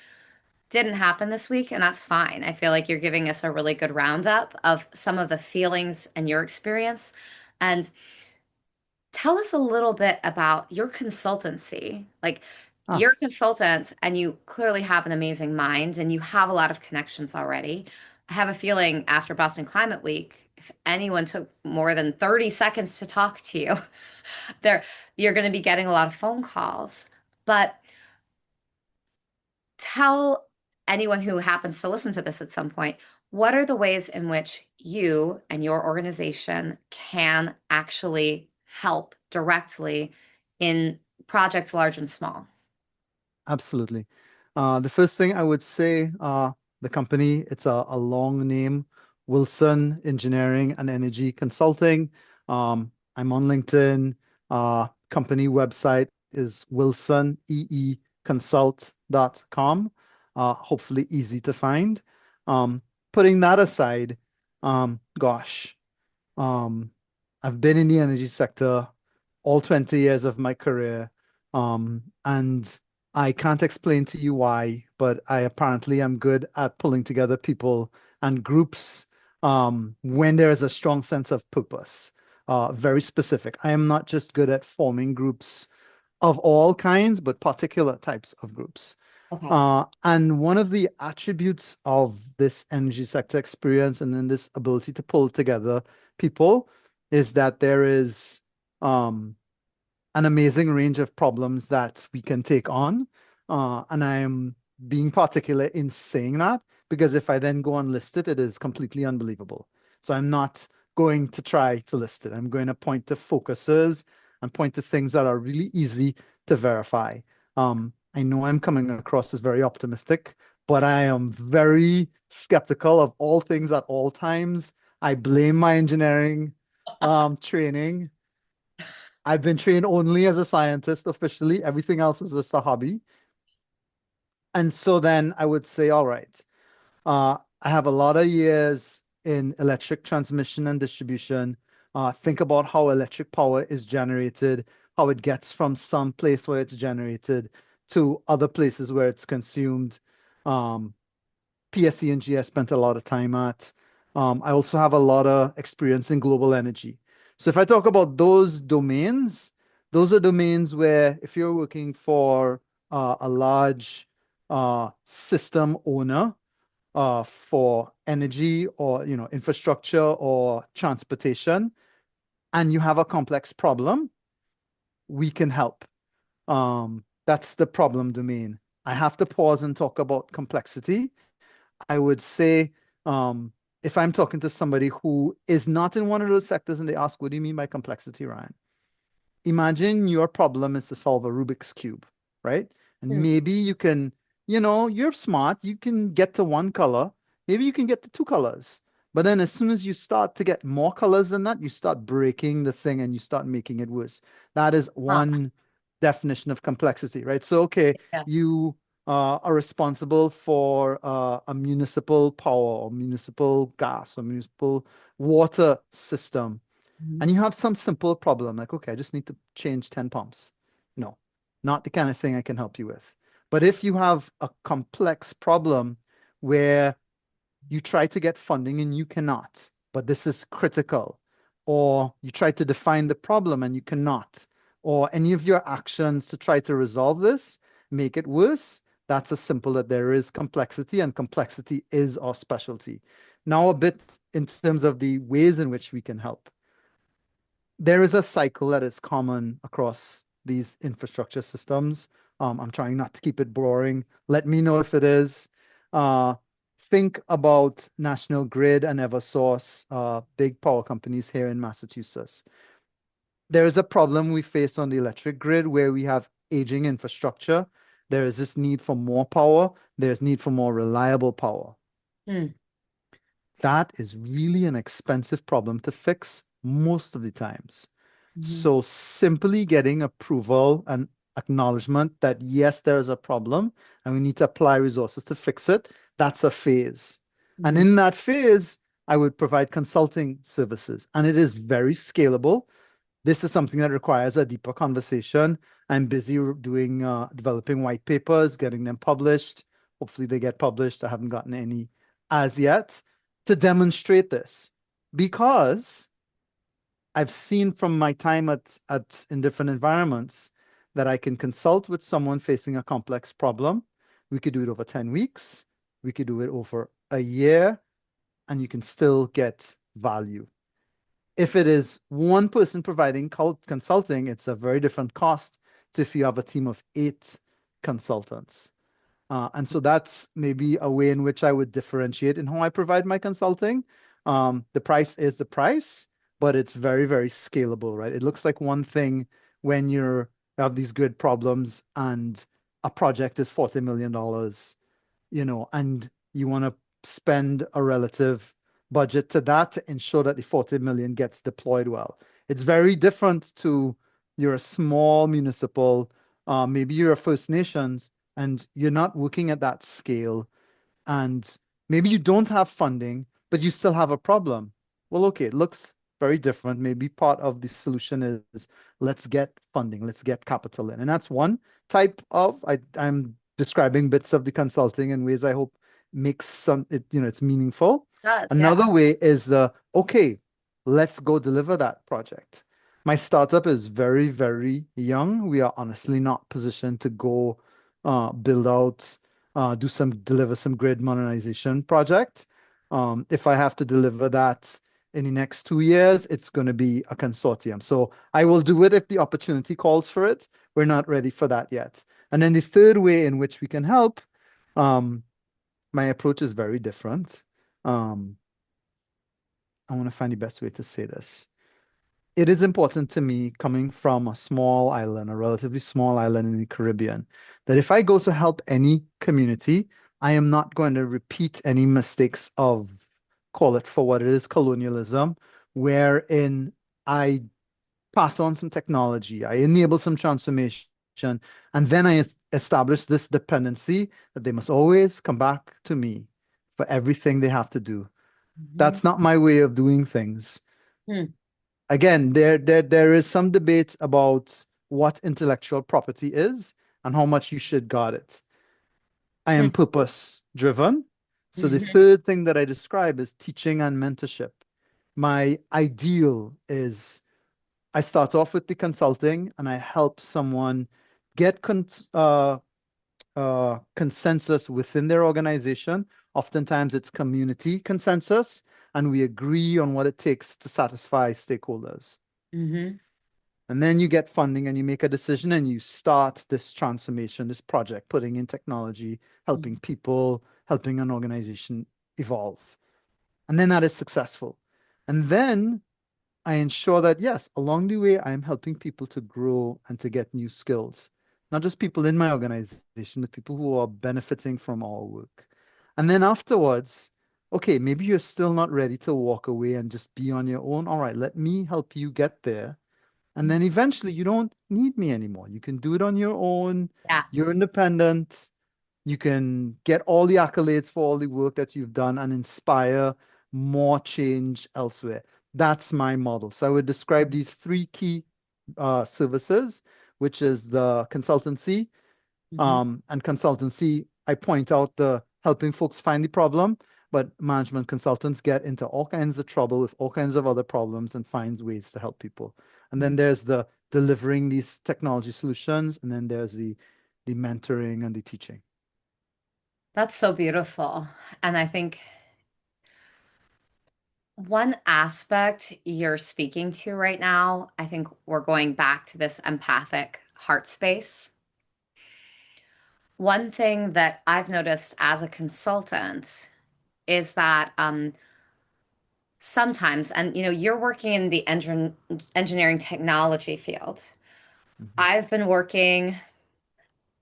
Didn't happen this week, and that's fine. I feel like you're giving us a really good roundup of some of the feelings and your experience. And tell us a little bit about your consultancy. Like, Ah, you're a consultant and you clearly have an amazing mind and you have a lot of connections already. I have a feeling after Boston Climate Week, if anyone took more than 30 seconds to talk to you, there you're going to be getting a lot of phone calls. But tell anyone who happens to listen to this at some point, what are the ways in which you and your organization can actually help directly in projects large and small? absolutely. The first thing I would say, the company, it's a long name, Wilson Engineering and Energy Consulting. I'm on LinkedIn. Company website is wilsoneeconsult.com. Hopefully easy to find. Um, Putting that aside, gosh. Um, I've been in the energy sector all 20 years of my career. And I can't explain to you why, but I apparently am good at pulling together people and groups when there is a strong sense of purpose, very specific. I am not just good at forming groups of all kinds, but particular types of groups. Okay. And one of the attributes of this energy sector experience and then this ability to pull together people is that there is um, an amazing range of problems that we can take on. And I am being particular in saying that because if I then go and list it, it is completely unbelievable. So I'm not going to try to list it. I'm going to point to focuses and point to things that are really easy to verify. I know I'm coming across as very optimistic, but I am very skeptical of all things at all times. I blame my engineering training. I've been trained only as a scientist officially. Everything else is just a hobby. And so then I would say, all right, I have a lot of years in electric transmission and distribution. Think about how electric power is generated, how it gets from some place where it's generated to other places where it's consumed. Um, PSE&G I spent a lot of time at. I also have a lot of experience in global energy. So if I talk about those are domains where if you're working for a large system owner for energy or infrastructure or transportation, and you have a complex problem, we can help. That's the problem domain. I have to pause and talk about complexity. I would say, if I'm talking to somebody who is not in one of those sectors and they ask, what do you mean by complexity, Ryan? Imagine your problem is to solve a Rubik's Cube, right? And Hmm. maybe you can, you're smart, you can get to one color, maybe you can get to two colors. But then as soon as you start to get more colors than that, you start breaking the thing and you start making it worse. That is Huh. one definition of complexity, right? So, okay, Yeah. you are responsible for a municipal power or municipal gas or municipal water system Mhm. and you have some simple problem like, okay, I just need to change 10 pumps. No, not the kind of thing I can help you with. But if you have a complex problem where you try to get funding and you cannot, but this is critical, or you try to define the problem and you cannot, or any of your actions to try to resolve this make it worse, That's as simple that there is complexity, and complexity is our specialty. Now, a bit in terms of the ways in which we can help. There is a cycle that is common across these infrastructure systems. I'm trying not to keep it boring. Let me know if it is. Uh, think about National Grid and Eversource, big power companies here in Massachusetts. There is a problem we face on the electric grid where we have aging infrastructure. There is this need for more power. There's need for more reliable power. Mm. That is really an expensive problem to fix most of the times. Mhm. So simply getting approval and acknowledgement that yes, there is a problem and we need to apply resources to fix it, that's a phase. And Mhm. in that phase, I would provide consulting services, and it is very scalable. This is something that requires a deeper conversation. I'm busy doing developing white papers, getting them published. Hopefully they get published. I haven't gotten any as yet to demonstrate this because I've seen from my time at in different environments that I can consult with someone facing a complex problem. We could do it over 10 weeks. We could do it over a year, and you can still get value. If it is one person providing consulting, it's a very different cost to if you have a team of 8 consultants. And so that's maybe a way in which I would differentiate in how I provide my consulting. The price is the price, but it's very, very scalable, right? It looks like one thing when you have these good problems and a project is $40 million, and you want to spend a relative budget to that to ensure that the 40 million gets deployed well. It's very different to you're a small municipal, maybe you're a First Nations, and you're not working at that scale, and maybe you don't have funding, but you still have a problem. Well, okay, it looks very different. Maybe part of the solution is let's get funding, let's get capital in. And that's one type of I'm describing bits of the consulting in ways I hope makes it's meaningful. Does, yeah. Another way is okay, let's go deliver that project. My startup is very, very young. We are honestly not positioned to go build out deliver some grid modernization project. If I have to deliver that in the next 2 years, it's going to be a consortium. So I will do it if the opportunity calls for it. We're not ready for that yet. And then the third way in which we can help, um, my approach is very different. Um, I want to find the best way to say this. It is important to me, coming from a small island, a relatively small island in the Caribbean, that if I go to help any community, I am not going to repeat any mistakes of, call it for what it is, colonialism, wherein I pass on some technology, I enable some transformation, and then I establish this dependency that they must always come back to me for everything they have to do. Mhm. That's not my way of doing things. Mm. Again, there is some debate about what intellectual property is and how much you should guard it. I am Mm. purpose driven. So the Mhm. third thing that I describe is teaching and mentorship. My ideal is I start off with the consulting and I help someone get consensus within their organization. Oftentimes it's community consensus, and we agree on what it takes to satisfy stakeholders. Mhm. And then you get funding and you make a decision and you start this transformation, this project, putting in technology, helping Mhm. people, helping an organization evolve. And then that is successful. And then I ensure that, yes, along the way, I'm helping people to grow and to get new skills. Not just people in my organization, but people who are benefiting from our work. And then afterwards, okay, maybe you're still not ready to walk away and just be on your own. All right, let me help you get there. And then eventually you don't need me anymore. You can do it on your own. Yeah. You're independent. You can get all the accolades for all the work that you've done and inspire more change elsewhere. That's my model. So I would describe Mhm. these three key services, which is the consultancy, Mhm. and consultancy, I point out the helping folks find the problem, but management consultants get into all kinds of trouble with all kinds of other problems and finds ways to help people. And then Mhm. there's the delivering these technology solutions, and then there's the mentoring and the teaching. That's so beautiful. And I think one aspect you're speaking to right now, I think we're going back to this empathic heart space. One thing that I've noticed as a consultant is that sometimes, and you're working in the engineering technology field. Mhm, I've been working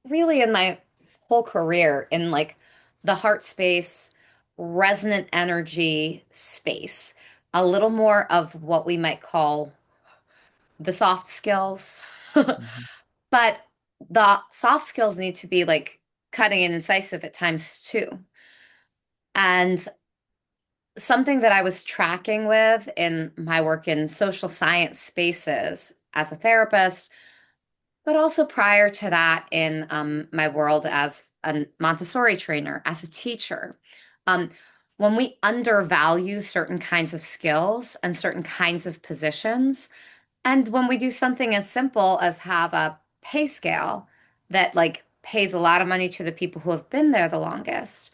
really in my whole career in like the heart space, resonant energy space, a little more of what we might call the soft skills. mhm, But the soft skills need to be like cutting and incisive at times too. And something that I was tracking with in my work in social science spaces as a therapist, but also prior to that in my world as a Montessori trainer, as a teacher. Um, when we undervalue certain kinds of skills and certain kinds of positions, and when we do something as simple as have a pay scale that like pays a lot of money to the people who have been there the longest,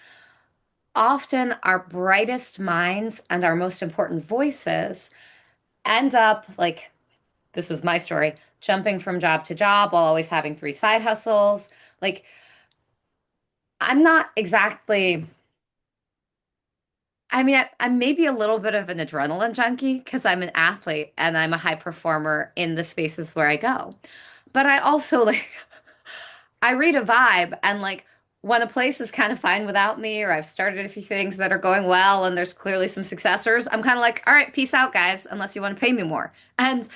often our brightest minds and our most important voices end up like, this is my story, jumping from job to job while always having three side hustles. Like, I'm not exactly, I mean, I'm maybe a little bit of an adrenaline junkie because I'm an athlete and I'm a high performer in the spaces where I go. But I also like, I read a vibe and like, when a place is kind of fine without me, or I've started a few things that are going well and there's clearly some successors, I'm kind of like, all right, peace out, guys, unless you want to pay me more. And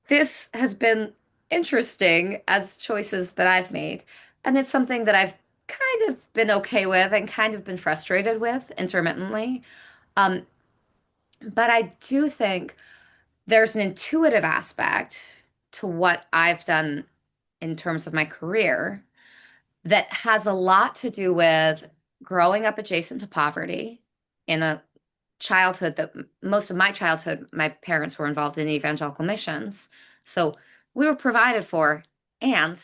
this has been interesting as choices that I've made. And it's something that I've kind of been okay with and kind of been frustrated with intermittently. Um, but I do think there's an intuitive aspect to what I've done in terms of my career that has a lot to do with growing up adjacent to poverty in a childhood that most of my childhood, my parents were involved in evangelical missions. So we were provided for, and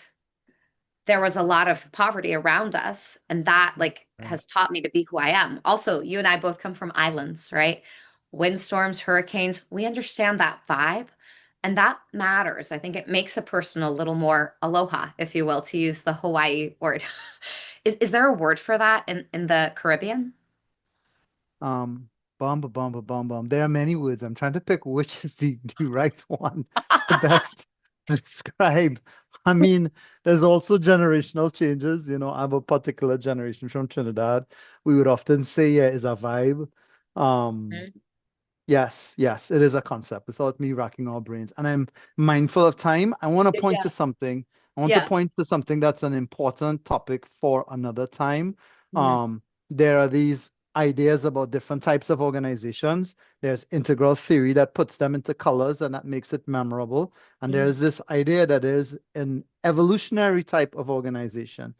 there was a lot of poverty around us. And that like right. has taught me to be who I am. Also, you and I both come from islands, right? Windstorms, hurricanes, we understand that vibe. And that matters. I think it makes a person a little more aloha, if you will, to use the Hawaii word. Is there a word for that in the Caribbean? Um, bum. There are many words. I'm trying to pick which is the right one to best describe. I mean, there's also generational changes. I'm a particular generation from Trinidad. We would often say, yeah, is a vibe. Um, Mhm. Yes, yes, it is a concept without me racking our brains. And I'm mindful of time. I want to point Yeah. to something. I want to Yeah. point to something that's an important topic for another time. Mhm. Um, there are these ideas about different types of organizations. There's integral theory that puts them into colors and that makes it memorable. And Mhm. there's this idea that there's an evolutionary type of organization.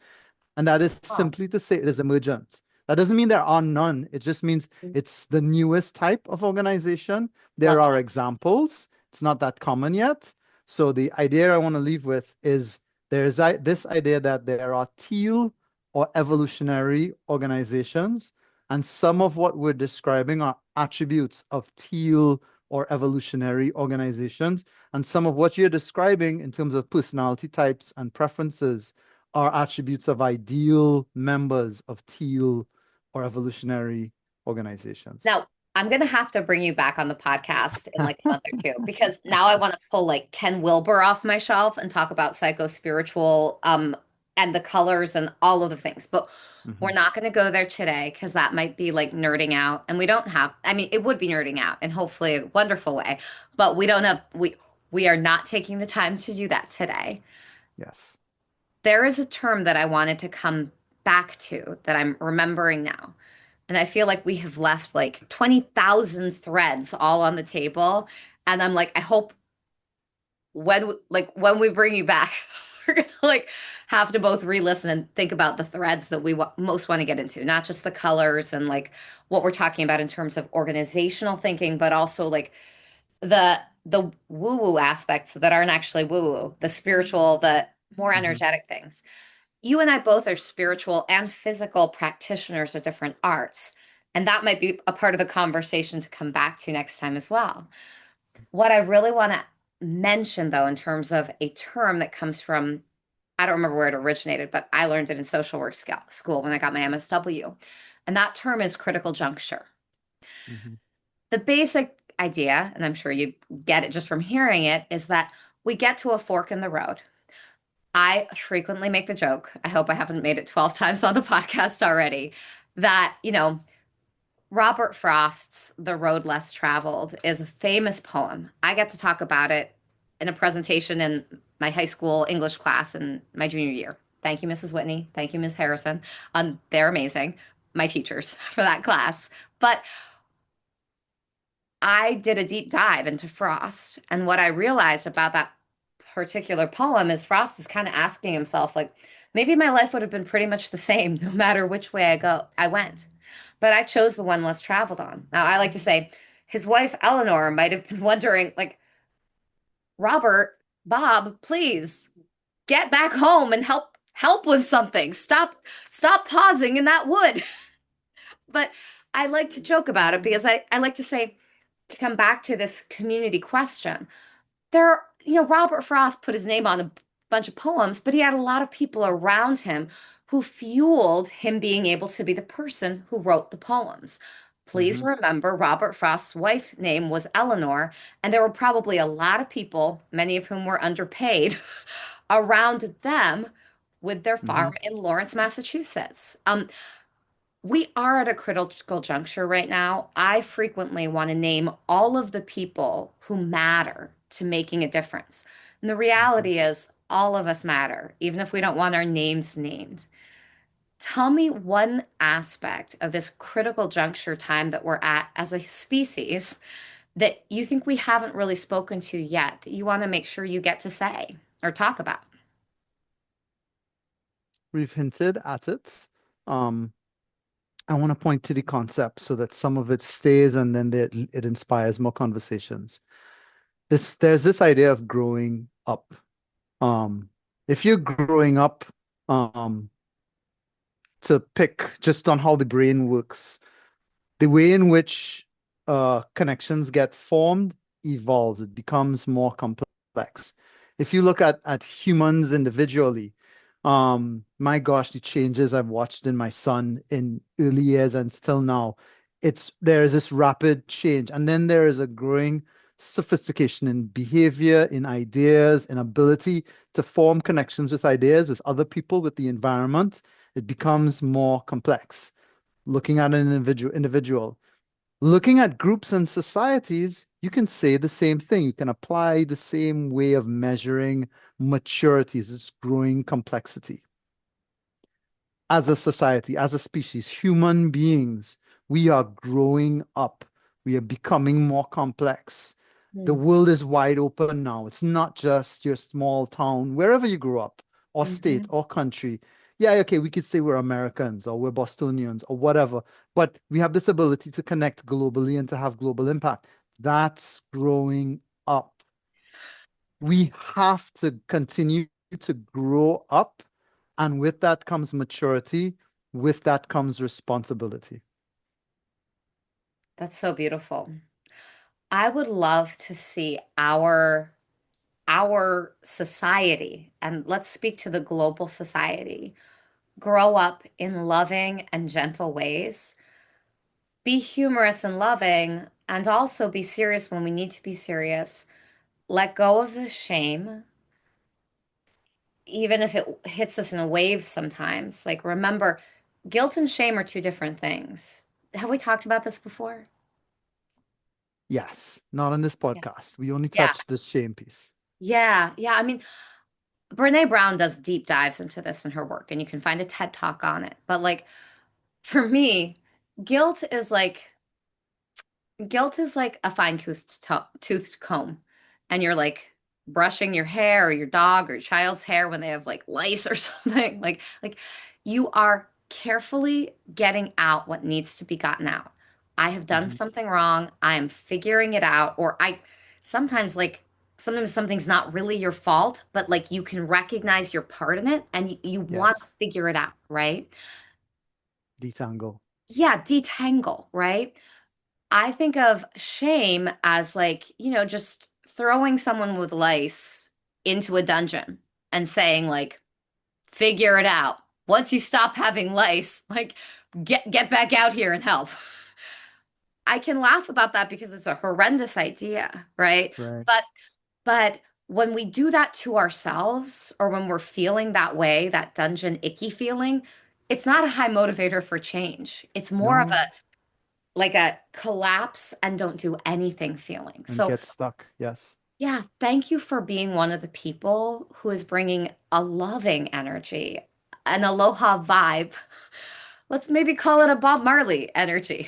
And that is Oh. simply to say it is emergent. That doesn't mean there are none. It just means it's the newest type of organization. There Love are that. examples. It's not that common yet. So the idea I want to leave with is this idea that there are teal or evolutionary organizations, and some of what we're describing are attributes of teal or evolutionary organizations, and some of what you're describing in terms of personality types and preferences are attributes of ideal members of teal or evolutionary organizations. Now, I'm gonna have to bring you back on the podcast in like a month or two because now I want to pull like Ken Wilber off my shelf and talk about psycho spiritual and the colors and all of the things. But we're Mhm. not going to go there today because that might be like nerding out and we don't have, I mean, it would be nerding out in hopefully a wonderful way, but we don't have we are not taking the time to do that today. Yes. There is a term that I wanted to come back to that I'm remembering now. And I feel like we have left like 20,000 threads all on the table. And I'm like, I hope when we bring you back, we're gonna like have to both re-listen and think about the threads that we most want to get into, not just the colors and like what we're talking about in terms of organizational thinking, but also like the woo-woo aspects that aren't actually woo-woo, the spiritual, the more Mhm. energetic things. you and I both are spiritual and physical practitioners of different arts. And that might be a part of the conversation to come back to next time as well. What I really want to mention, though, in terms of a term that comes from, I don't remember where it originated, but I learned it in social work school when I got my MSW. And that term is critical juncture. Hmm. The basic idea, and I'm sure you get it just from hearing it, is that we get to a fork in the road. I frequently make the joke, I hope I haven't made it 12 times on the podcast already, that, Robert Frost's The Road Less Traveled is a famous poem. I get to talk about it in a presentation in my high school English class in my junior year. Thank you, Mrs. Whitney. Thank you, Ms. Harrison. They're amazing, my teachers for that class. But I did a deep dive into Frost, and what I realized about that particular poem is Frost is kind of asking himself, like, maybe my life would have been pretty much the same no matter which way I went. But I chose the one less traveled on. Now, I like to say his wife Eleanor might have been wondering, like, Robert, Bob, please get back home and help with something. Stop pausing in that wood. But I like to joke about it because I like to say, to come back to this community question, Robert Frost put his name on a bunch of poems, but he had a lot of people around him who fueled him being able to be the person who wrote the poems. Please Hmm. remember Robert Frost's wife's name was Eleanor, and there were probably a lot of people, many of whom were underpaid, around them with their Hmm. farm in Lawrence, Massachusetts. We are at a critical juncture right now. I frequently want to name all of the people who matter to making a difference. And the Hmm. reality is, all of us matter, even if we don't want our names named. Tell me one aspect of this critical juncture time that we're at as a species that you think we haven't really spoken to yet, that you want to make sure you get to say or talk about. We've hinted at it. Um, I want to point to the concept so that some of it stays and then it inspires more conversations. There's this idea of growing up. Um, if you're growing up, um, to pick just on how the brain works, the way in which connections get formed evolves. It becomes more complex. If you look at humans individually, my gosh, the changes I've watched in my son in early years and still now, there is this rapid change, and then there is a growing sophistication in behavior, in ideas, in ability to form connections with ideas, with other people, with the environment. It becomes more complex looking at an individual. Looking at groups and societies, you can say the same thing. You can apply the same way of measuring maturities, its growing complexity. As a society, as a species, human beings, we are growing up. We are becoming more complex. The Mm-hmm. world is wide open now. It's not just your small town, wherever you grew up, or state, Mm-hmm. or country. Yeah, okay, we could say we're Americans or we're Bostonians or whatever, but we have this ability to connect globally and to have global impact. That's growing up. We have to continue to grow up, and with that comes maturity, with that comes responsibility. That's so beautiful. I would love to see our society, and let's speak to the global society, grow up in loving and gentle ways, be humorous and loving, and also be serious when we need to be serious. Let go of the shame, even if it hits us in a wave sometimes. Like, remember, guilt and shame are two different things. Have we talked about this before? Yes, not on this Yeah. podcast. We only Yeah. touched the shame piece. Yeah. Yeah. I mean, Brene Brown does deep dives into this in her work, and you can find a TED talk on it. But like for me, guilt is like guilt is like a fine toothed comb, and you're like brushing your hair or your dog or your child's hair when they have like lice or something. Like you are carefully getting out what needs to be gotten out. I have done Hmm. something wrong. I am figuring it out, or I sometimes like sometimes something's not really your fault, but like you can recognize your part in it and you want to Yes. figure it out, right? Detangle. Yeah, detangle, right? I think of shame as like, just throwing someone with lice into a dungeon and saying like, figure it out. Once you stop having lice, like get back out here and help. I can laugh about that because it's a horrendous idea, right? Right. But but when we do that to ourselves or when we're feeling that way, that dungeon icky feeling, it's not a high motivator for change. It's more of No. a like a collapse and don't do anything feeling. And So, get stuck. Yes. yeah, thank you for being one of the people who is bringing a loving energy, an aloha vibe. Let's maybe call it a Bob Marley energy.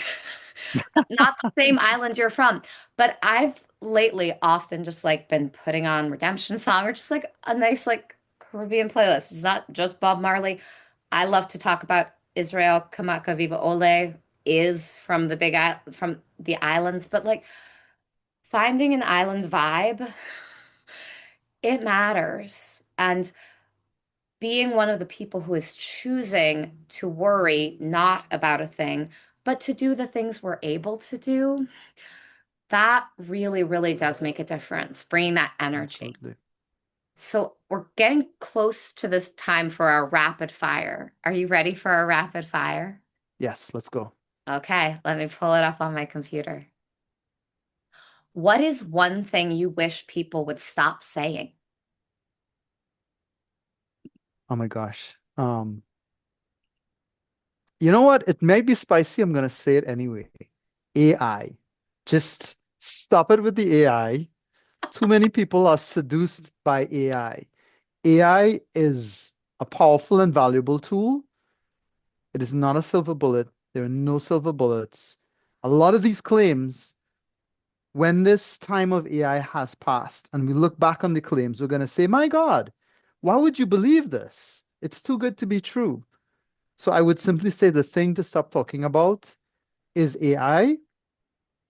Not the same island you're from, but I've lately often just like been putting on Redemption Song or just like a nice like Caribbean playlist. It's not just Bob Marley. I love to talk about Israel. Kamaka Viva Ole is from from the islands, but like finding an island vibe, it matters. And being one of the people who is choosing to worry not about a thing, but to do the things we're able to do, that really, really does make a difference, bringing that energy. Absolutely. So we're getting close to this time for our rapid fire. Are you ready for our rapid fire? Yes, let's go. Okay, let me pull it up on my computer. What is one thing you wish people would stop saying? Oh my gosh. You know what? It may be spicy. I'm gonna say it anyway. AI. Just stop it with the AI. Too many people are seduced by AI. AI is a powerful and valuable tool. It is not a silver bullet. There are no silver bullets. A lot of these claims, when this time of AI has passed and we look back on the claims, we're going to say, my God, why would you believe this? It's too good to be true. So I would simply say the thing to stop talking about is AI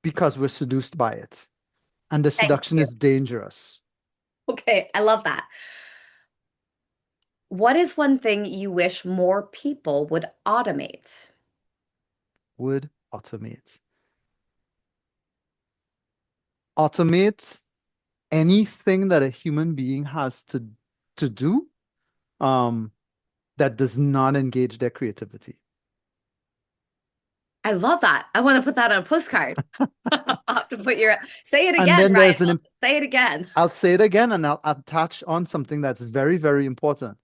because we're seduced by it. And the Thank seduction you. is dangerous. Okay, I love that. What is one thing you wish more people would automate? Would automate. Automate anything that a human being has to do um, that does not engage their creativity. I love that. I want to put that on a postcard. I'll have to put your say it And again, then Ryan. there's an, Say it again. I'll say it again and I'll attach on something that's very, very important.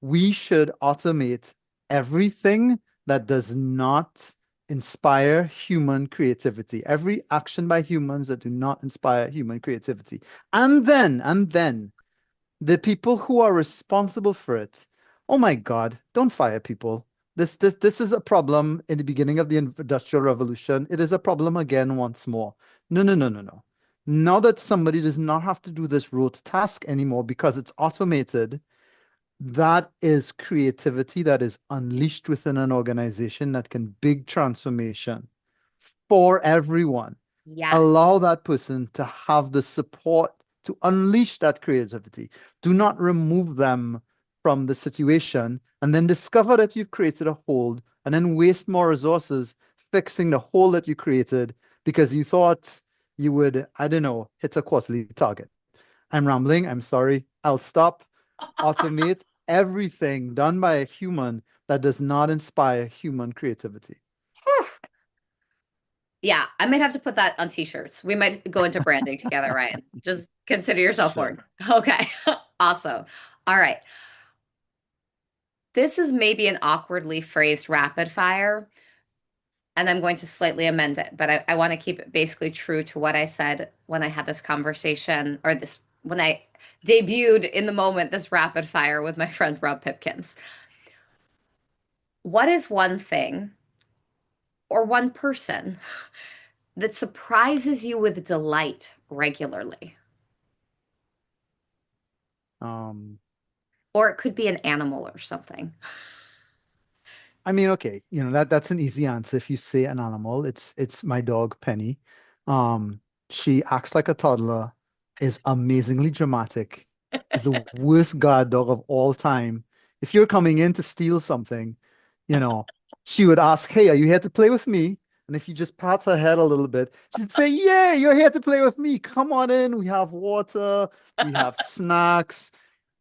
We should automate everything that does not inspire human creativity, every action by humans that do not inspire human creativity. And then the people who are responsible for it, oh my God, don't fire people. This is a problem in the beginning of the Industrial Revolution. It is a problem again once more. No, no, no, no, no. Now that somebody does not have to do this rote task anymore because it's automated, that is creativity that is unleashed within an organization that can big transformation for everyone. Yes. Allow that person to have the support to unleash that creativity. Do not remove them from the situation and then discover that you've created a hole and then waste more resources fixing the hole that you created because you thought you would, I don't know, hit a quarterly target. I'm rambling. I'm sorry. I'll stop. Automate everything done by a human that does not inspire human creativity. Whew. Yeah, I might have to put that on t-shirts. We might go into branding together, Ryan. Just consider We yourself should. warned. Okay. Awesome. All right. This is maybe an awkwardly phrased rapid fire, and I'm going to slightly amend it, but I want to keep it basically true to what I said when I had this conversation or this when I debuted in the moment this rapid fire with my friend Rob Pipkins. What is one thing or one person that surprises you with delight regularly? Um, Or it could be an animal or something. I mean, okay, that's an easy answer. If you say an animal, it's my dog Penny. Um, she acts like a toddler is amazingly dramatic, is the worst guard dog of all time. If you're coming in to steal something, you know, she would ask, "Hey, are you here to play with me?" And if you just pat her head a little bit, she'd say, "Yeah, you're here to play with me. Come on in. We have water, we have snacks,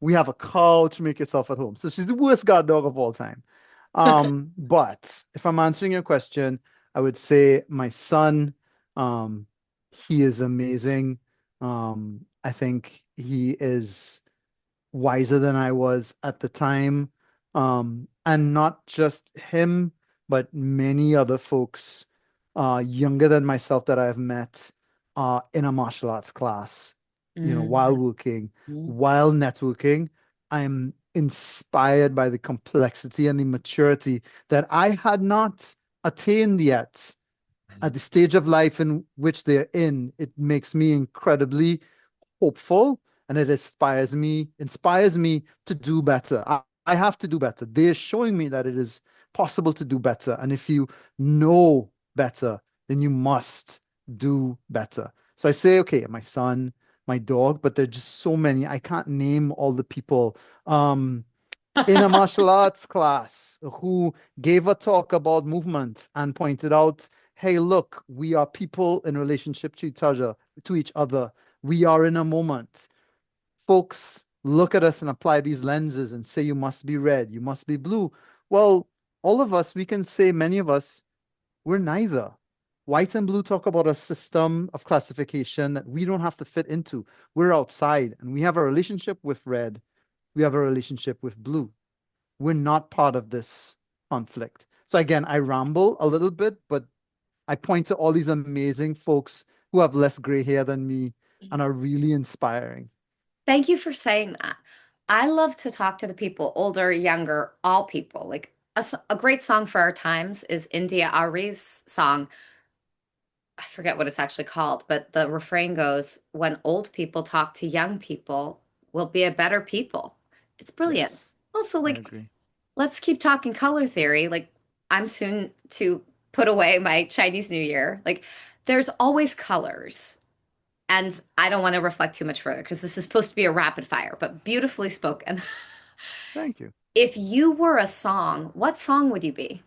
we have a couch. Make yourself at home." So she's the worst guard dog of all time. But if I'm answering your question, I would say my son, um, he is amazing. I think he is wiser than I was at the time. And not just him, but many other folks younger than myself that I've met in a martial arts class, while Mhm. working, while networking. I'm inspired by the complexity and the maturity that I had not attained yet at the stage of life in which they're in. It makes me incredibly hopeful, and it inspires me to do better. I have to do better. They're showing me that it is possible to do better. And if you know better, then you must do better. So I say, okay, my son, my dog, but there are just so many. I can't name all the people. In a martial arts class who gave a talk about movement and pointed out, hey, look, we are people in relationship to each other. We are in a moment. Folks look at us and apply these lenses and say you must be red, you must be blue. Well, all of us, we can say many of us, we're neither. White and blue talk about a system of classification that we don't have to fit into. We're outside and we have a relationship with red. We have a relationship with blue. We're not part of this conflict. So again, I ramble a little bit, but I point to all these amazing folks who have less gray hair than me and are really inspiring. Thank you for saying that. I love to talk to the people, older, younger, all people. Like a great song for our times is India Ari's song. I forget what it's actually called, but the refrain goes, "When old people talk to young people, we'll be a better people." It's brilliant. Yes, Also, I like, agree. let's keep talking color theory. Like, I'm soon to put away my Chinese New Year. Like, there's always colors. And I don't want to reflect too much further because this is supposed to be a rapid fire, but beautifully spoken. Thank you. If you were a song, what song would you be?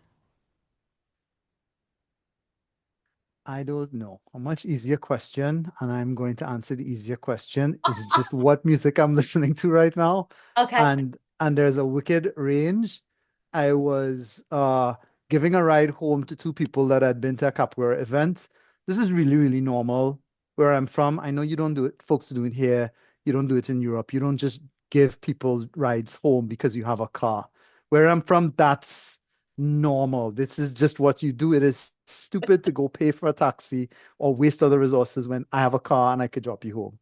I don't know. A much easier question, and I'm going to answer the easier question, is just what music I'm listening to right now. Okay. And there's a wicked range. I was giving a ride home to two people that had been to a capoeira event. This is really, really normal where I'm from. I know you don't do it, folks do it here. You don't do it in Europe. You don't just give people rides home because you have a car. Where I'm from, that's normal. This is just what you do. It is stupid to go pay for a taxi or waste other resources when I have a car and I could drop you home.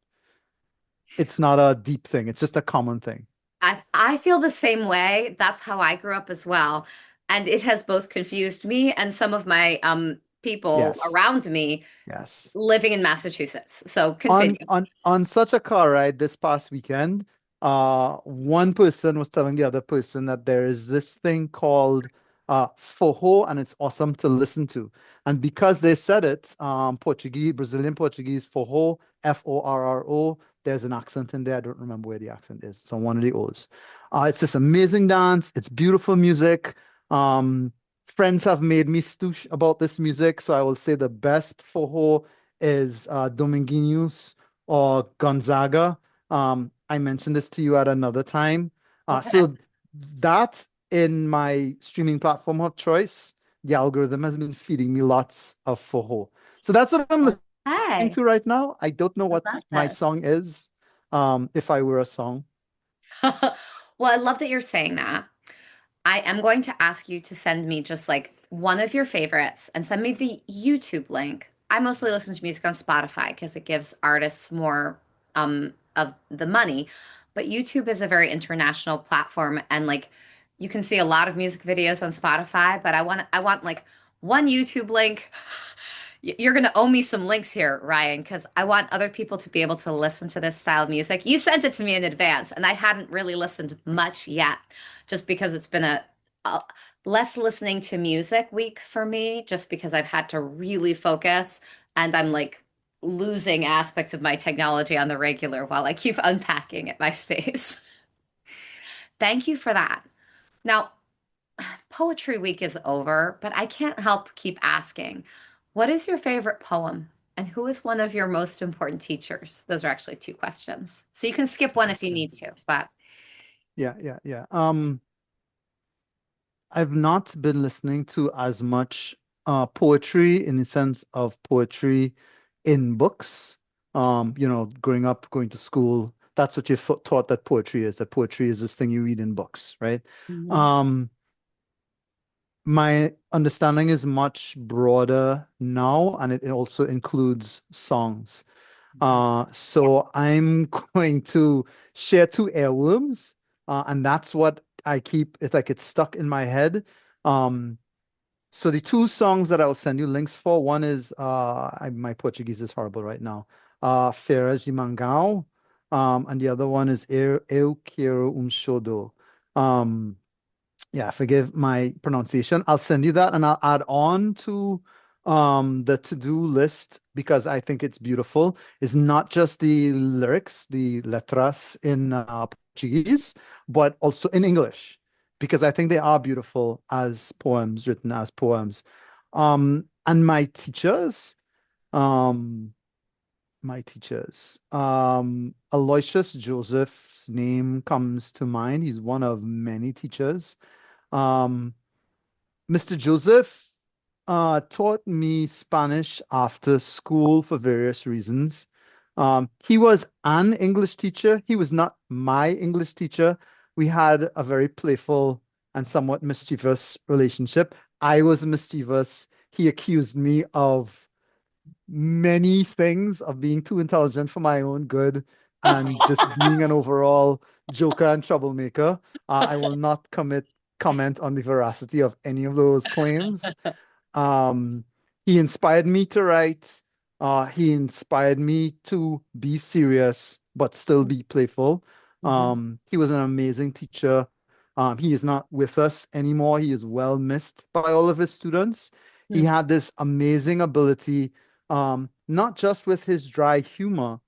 It's not a deep thing. It's just a common thing. I feel the same way. That's how I grew up as well. And it has both confused me and some of my people Yes. around me Yes. living in Massachusetts. So On continue. on on such a car ride this past weekend, one person was telling the other person that there is this thing called forró, and it's awesome to listen to. And because they said it, Portuguese, Brazilian Portuguese, forró, Forro, there's an accent in there. I don't remember where the accent is. It's on one of the O's. It's this amazing dance. It's beautiful music. Um, Friends have made me stoosh about this music, so I will say the best forró is Dominguinhos or Gonzaga. I mentioned this to you at another time. Okay. So that in my streaming platform of choice, the algorithm has been feeding me lots of forró. So that's what I'm listening Okay. to right now. I don't know I what love my this. song is, if I were a song. Well, I love that you're saying that. I am going to ask you to send me just like one of your favorites and send me the YouTube link. I mostly listen to music on Spotify because it gives artists more of the money, but YouTube is a very international platform and like you can see a lot of music videos on Spotify, but I want like one YouTube link. You're going to owe me some links here, Ryan, because I want other people to be able to listen to this style of music. You sent it to me in advance, and I hadn't really listened much yet, just because it's been a less listening to music week for me, just because I've had to really focus. And I'm like losing aspects of my technology on the regular while I keep unpacking at my space. Thank you for that. Now, Poetry Week is over, but I can't help keep asking, what is your favorite poem? And who is one of your most important teachers? Those are actually two questions. So you can skip one if you need Questions. to, but Yeah, yeah, yeah. I've not been listening to as much poetry in the sense of poetry in books. Growing up, going to school, that's what you thought that poetry is, that poetry is this thing you read in books, right? Mhm. Um, my understanding is much broader now, and it also includes songs. Yeah. So I'm going to share two heirlooms, and that's what I keep. It's like it's stuck in my head. Um, so the two songs that I'll send you links for, one is my Portuguese is horrible right now. Feiras de Mangau, and the other one is Eu Quero Shodo. Um, yeah, forgive my pronunciation. I'll send you that and I'll add on to the to-do list because I think it's beautiful. It's not just the lyrics, the letras in Portuguese, but also in English because I think they are beautiful as poems, written as poems. And um, my teachers, Aloysius Joseph's name comes to mind. He's one of many teachers. Um, Mr. Joseph taught me Spanish after school for various reasons. He was an English teacher. He was not my English teacher. We had a very playful and somewhat mischievous relationship. I was mischievous. He accused me of many things, of being too intelligent for my own good and just being an overall joker and troublemaker. I will not comment on the veracity of any of those claims. Um, he inspired me to write. He inspired me to be serious but still be playful. Mhm. He was an amazing teacher. He is not with us anymore. He is well missed by all of his students. He Mhm. had this amazing ability, not just with his dry humor,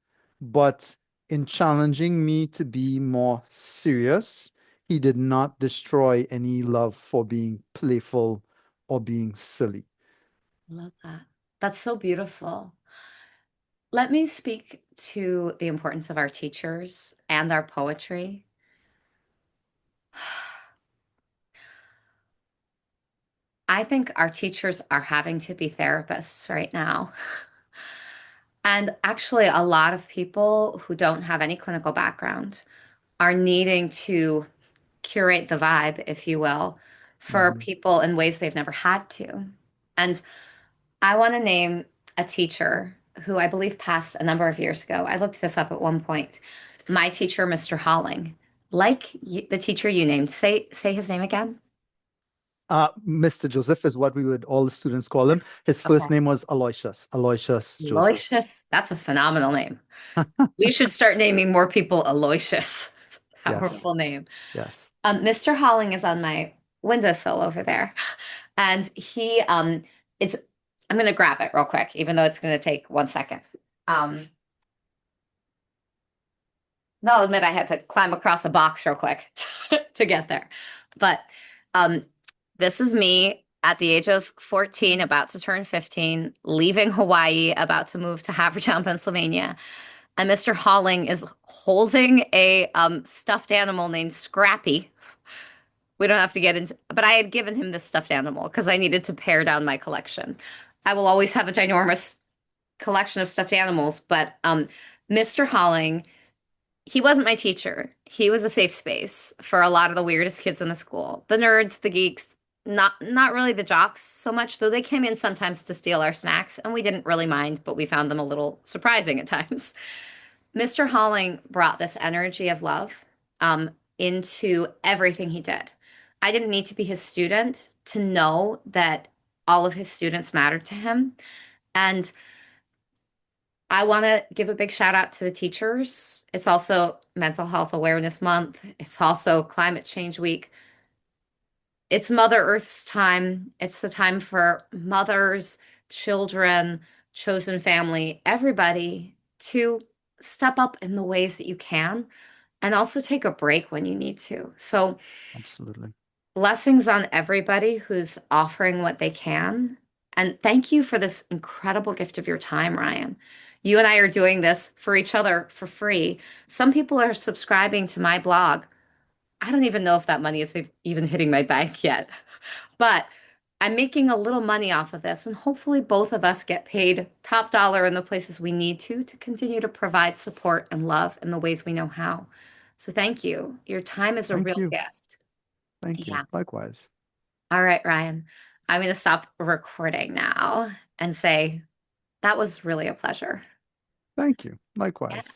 but in challenging me to be more serious. He did not destroy any love for being playful or being silly. Love that. That's so beautiful. Let me speak to the importance of our teachers and our poetry. I think our teachers are having to be therapists right now. And actually, a lot of people who don't have any clinical background are needing to curate the vibe, if you will, for Mhm. people in ways they've never had to. And I want to name a teacher who I believe passed a number of years ago. I looked this up at one point. My teacher, Mr. Holling, the teacher you named. Say his name again. Mr. Joseph is what we would all the students call him. His first Okay. name was Aloysius, Aloysius Joseph. Aloysius. That's a phenomenal name. We should start naming more people Aloysius. It's a Yes, powerful name. yes. Mr. Holling is on my windowsill over there. And it's, I'm going to grab it real quick, even though it's going to take 1 second. Um, no, I'll admit I had to climb across a box real quick to get there. But um, this is me at the age of 14, about to turn 15, leaving Hawaii, about to move to Havertown, Pennsylvania. And Mr. Holling is holding a stuffed animal named Scrappy. We don't have to get into, but I had given him this stuffed animal because I needed to pare down my collection. I will always have a ginormous collection of stuffed animals, but Mr. Holling, he wasn't my teacher. He was a safe space for a lot of the weirdest kids in the school. The nerds, the geeks, not really the jocks so much, though they came in sometimes to steal our snacks, and we didn't really mind, but we found them a little surprising at times. Mr. Holling brought this energy of love into everything he did. I didn't need to be his student to know that all of his students mattered to him. And I want to give a big shout out to the teachers. It's also Mental Health Awareness Month. It's also Climate Change Week. It's Mother Earth's time. It's the time for mothers, children. chosen family, everybody to step up in the ways that you can and also take a break when you need to. So, Absolutely. blessings on everybody who's offering what they can. And thank you for this incredible gift of your time, Ryan. You and I are doing this for each other for free. Some people are subscribing to my blog. I don't even know if that money is even hitting my bank yet, but I'm making a little money off of this, and hopefully both of us get paid top dollar in the places we need to continue to provide support and love in the ways we know how. So thank you. Your time is a Thank real you. gift. Thank you. Yeah. Likewise. All right, Ryan. I'm going to stop recording now and say that was really a pleasure. Thank you. Yeah. Likewise.